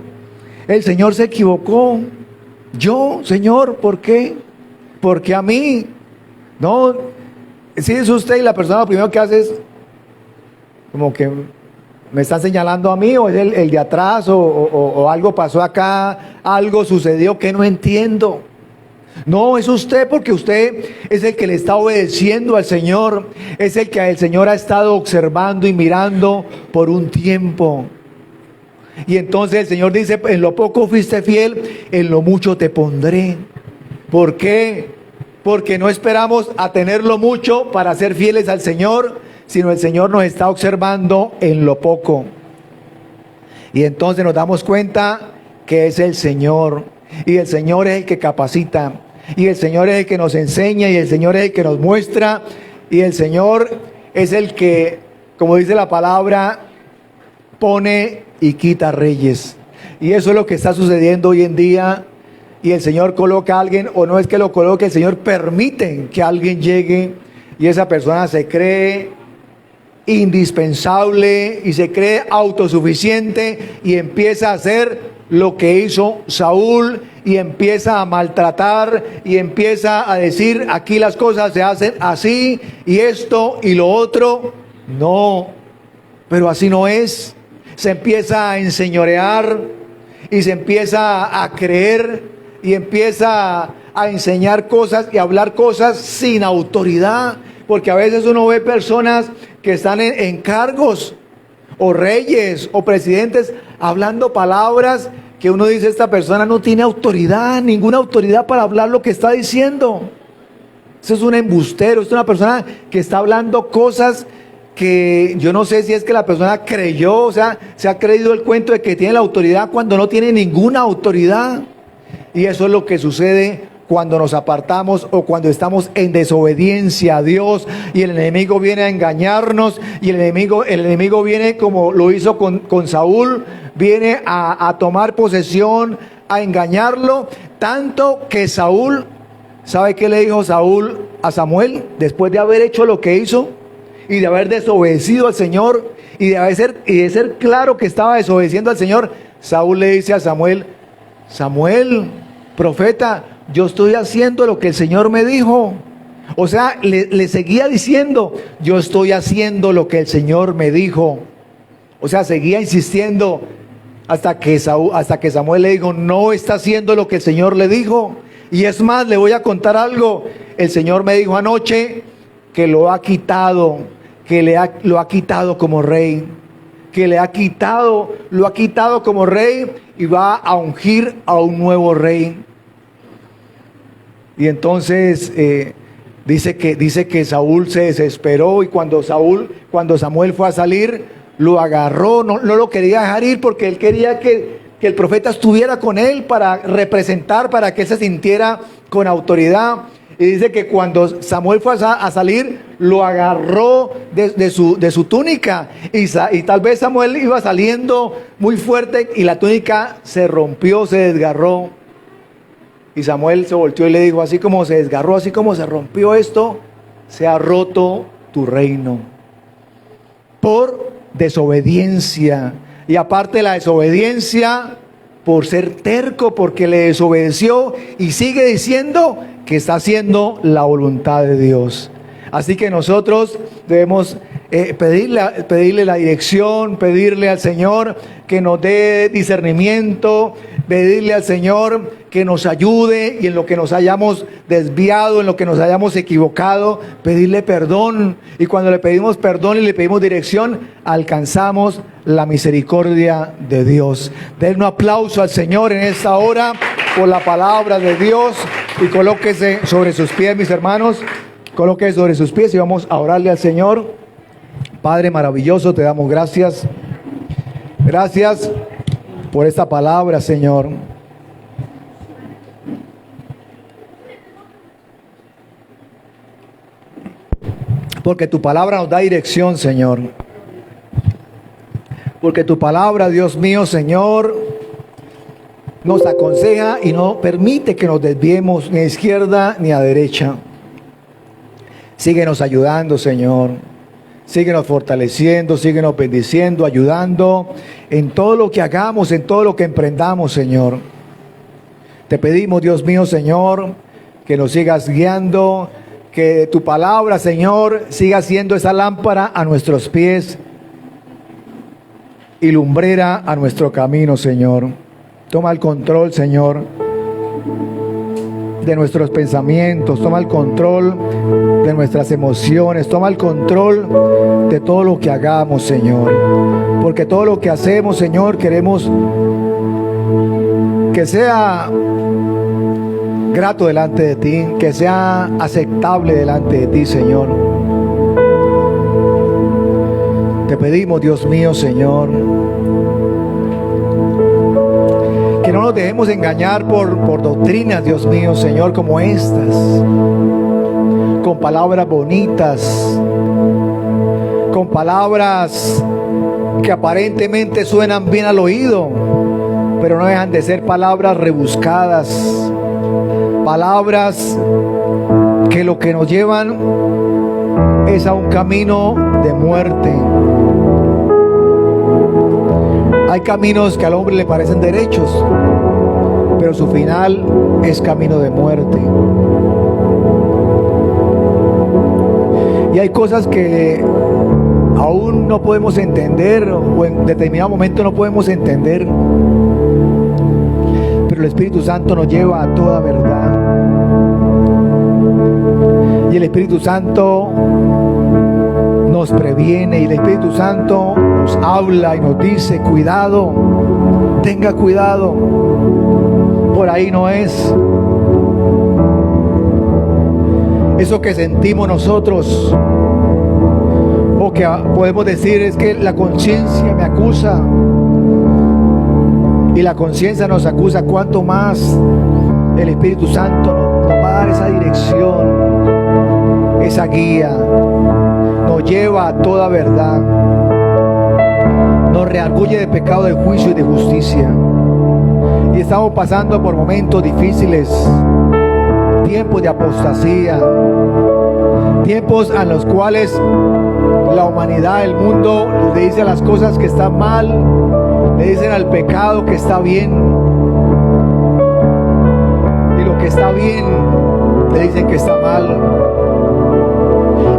El Señor se equivocó. Yo, Señor, ¿por qué? Porque a mí. No, si es usted y la persona lo primero que hace es como que me está señalando a mí, o es el de atrás, o algo pasó acá, algo sucedió que no entiendo. No, es usted, porque usted es el que le está obedeciendo al Señor, es el que el Señor ha estado observando y mirando por un tiempo. Y entonces el Señor dice, en lo poco fuiste fiel, en lo mucho te pondré. ¿Por qué? Porque no esperamos a tenerlo mucho para ser fieles al Señor, sino el Señor nos está observando en lo poco. Y entonces nos damos cuenta que es el Señor. Y el Señor es el que capacita. Y el Señor es el que nos enseña. Y el Señor es el que nos muestra. Y el Señor es el que, como dice la palabra, pone y quita reyes. Y eso es lo que está sucediendo hoy en día. Y el Señor coloca a alguien, o no es que lo coloque, el Señor permite que alguien llegue. Y esa persona se cree indispensable y se cree autosuficiente y empieza a hacer lo que hizo Saúl, y empieza a maltratar y empieza a decir, aquí las cosas se hacen así y esto y lo otro. No, pero así no es. Se empieza a enseñorear y se empieza a creer y empieza a enseñar cosas y hablar cosas sin autoridad, porque a veces uno ve personas que están en cargos, o reyes, o presidentes, hablando palabras que uno dice, esta persona no tiene autoridad, ninguna autoridad para hablar lo que está diciendo. Eso es un embustero, es una persona que está hablando cosas que yo no sé si es que la persona creyó, o sea, se ha creído el cuento de que tiene la autoridad cuando no tiene ninguna autoridad. Y eso es lo que sucede cuando nos apartamos o cuando estamos en desobediencia a Dios, y el enemigo viene a engañarnos, y el enemigo viene, como lo hizo con Saúl, viene a tomar posesión, a engañarlo, tanto que Saúl, ¿sabe qué le dijo Saúl a Samuel después de haber hecho lo que hizo y de haber desobedecido al Señor y de ser claro que estaba desobedeciendo al Señor? Saúl le dice a Samuel, Samuel, profeta, yo estoy haciendo lo que el Señor me dijo. O sea, le seguía diciendo, yo estoy haciendo lo que el Señor me dijo. O sea, seguía insistiendo hasta que Samuel le dijo, no está haciendo lo que el Señor le dijo. Y es más, le voy a contar algo. El Señor me dijo anoche que lo ha quitado, lo ha quitado como rey, que lo ha quitado como rey, y va a ungir a un nuevo rey. Y entonces dice que Saúl se desesperó, y cuando Samuel fue a salir, lo agarró, no lo quería dejar ir, porque él quería que el profeta estuviera con él para representar, para que él se sintiera con autoridad. Y dice que cuando Samuel fue a salir, lo agarró de su túnica, y tal vez Samuel iba saliendo muy fuerte y la túnica se rompió, se desgarró. Y Samuel se volteó y le dijo, así como se desgarró, así como se rompió esto, se ha roto tu reino. Por desobediencia. Y aparte de la desobediencia, por ser terco, porque le desobedeció y sigue diciendo que está haciendo la voluntad de Dios. Así que nosotros debemos pedirle la dirección, pedirle al Señor que nos dé discernimiento, pedirle al Señor que nos ayude, y en lo que nos hayamos desviado, en lo que nos hayamos equivocado, pedirle perdón. Y cuando le pedimos perdón y le pedimos dirección, alcanzamos la misericordia de Dios. Den un aplauso al Señor en esta hora por la palabra de Dios, y colóquese sobre sus pies, mis hermanos. Colóquese sobre sus pies y vamos a orarle al Señor. Padre maravilloso, te damos gracias. Gracias por esta palabra, Señor. Porque tu palabra nos da dirección, Señor. Porque tu palabra, Dios mío, Señor, nos aconseja y no permite que nos desviemos ni a izquierda ni a derecha. Síguenos ayudando, Señor. Síguenos fortaleciendo, síguenos bendiciendo, ayudando en todo lo que hagamos, en todo lo que emprendamos, Señor. Te pedimos, Dios mío, Señor, que nos sigas guiando, que tu palabra, Señor, siga siendo esa lámpara a nuestros pies y lumbrera a nuestro camino, Señor. Toma el control, Señor, de nuestros pensamientos, toma el control de nuestras emociones, toma el control de todo lo que hagamos, Señor. Porque todo lo que hacemos, Señor, queremos que sea grato delante de ti, que sea aceptable delante de ti, Señor. Te pedimos, Dios mío, Señor, que no nos dejemos engañar por doctrinas, Dios mío, Señor, como estas, con palabras bonitas, con palabras que aparentemente suenan bien al oído, pero no dejan de ser palabras rebuscadas, palabras que lo que nos llevan es a un camino de muerte. Hay caminos que al hombre le parecen derechos, pero su final es camino de muerte. Y hay cosas que aún no podemos entender, o en determinado momento no podemos entender, pero el Espíritu Santo nos lleva a toda verdad. Y el Espíritu Santo nos previene, y el Espíritu Santo nos habla y nos dice: cuidado, tenga cuidado, por ahí no es. Eso que sentimos nosotros, o que podemos decir, es que la conciencia me acusa, y la conciencia nos acusa, cuánto más el Espíritu Santo nos va a dar esa dirección, esa guía, nos lleva a toda verdad, nos reargulle de pecado, de juicio y de justicia. Y estamos pasando por momentos difíciles, tiempos de apostasía, tiempos en los cuales la humanidad, el mundo, le dice las cosas que están mal, le dicen al pecado que está bien, y lo que está bien le dicen que está mal,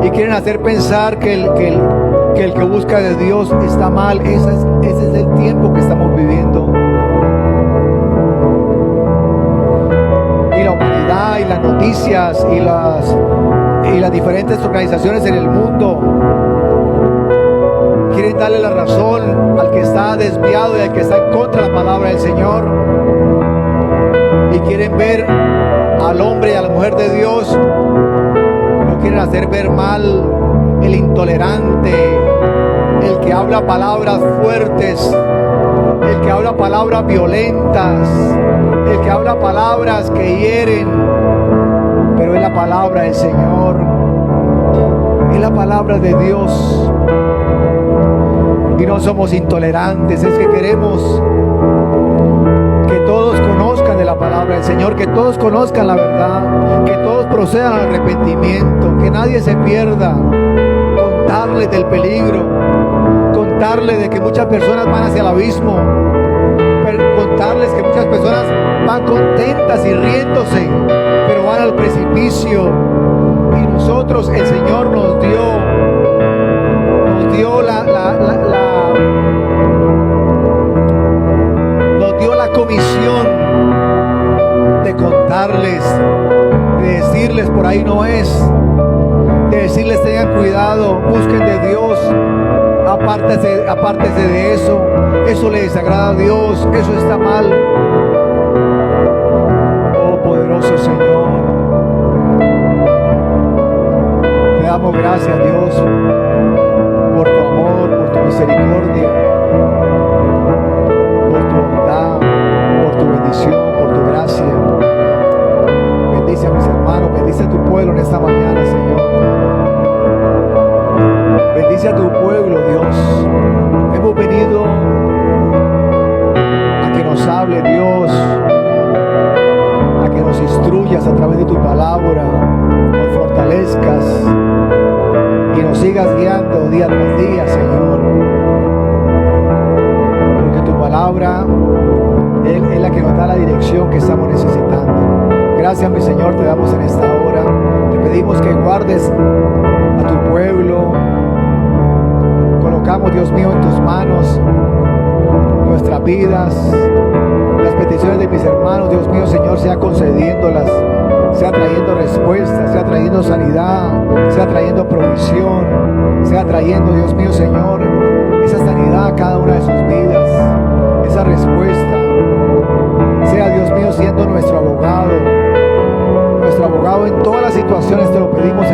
y quieren hacer pensar que el que busca de Dios está mal. Ese es el tiempo que estamos viviendo. Y la humanidad y las noticias y las diferentes organizaciones en el mundo quieren darle la razón al que está desviado y al que está en contra de la palabra del Señor, y quieren ver al hombre y a la mujer de Dios, lo quieren hacer ver mal. El intolerante, el que habla palabras fuertes, el que habla palabras violentas, el que habla palabras que hieren, pero es la palabra del Señor, es la palabra de Dios. Y no somos intolerantes, es que queremos que todos conozcan de la palabra del Señor, que todos conozcan la verdad, que todos procedan al arrepentimiento, que nadie se pierda. Contarles del peligro, contarles de que muchas personas van hacia el abismo, contarles que muchas personas van contentas y riéndose, pero van al precipicio. Y nosotros, el Señor nos dio la comisión de contarles, de decirles por ahí no es, de decirles tengan cuidado, busquen de Dios, apártese de eso le desagrada a Dios, eso está mal. Oh poderoso Señor, te damos gracias, Dios, por tu amor, por tu misericordia, por tu bondad, por tu bendición, por tu gracia. Bendice a mis hermanos, bendice a tu pueblo en esta mañana, Señor. Bendice a tu pueblo, Dios. Hemos venido a que nos hable, Dios, a que nos instruyas a través de tu palabra, nos fortalezcas, y nos sigas guiando día tras día, Señor. Porque tu palabra es la que nos da la dirección que estamos necesitando. Gracias, mi Señor, te damos en esta hora. Te pedimos que guardes a tu pueblo. Colocamos, Dios mío, en tus manos nuestras vidas, las peticiones de mis hermanos. Dios mío, Señor, sea concediéndolas, sea trayendo respuestas, sea trayendo sanidad, sea trayendo provisión, sea trayendo, Dios mío, Señor, esa sanidad a cada una de sus vidas, esa respuesta. Sea, Dios mío, siendo nuestro abogado en todas las situaciones. Te lo pedimos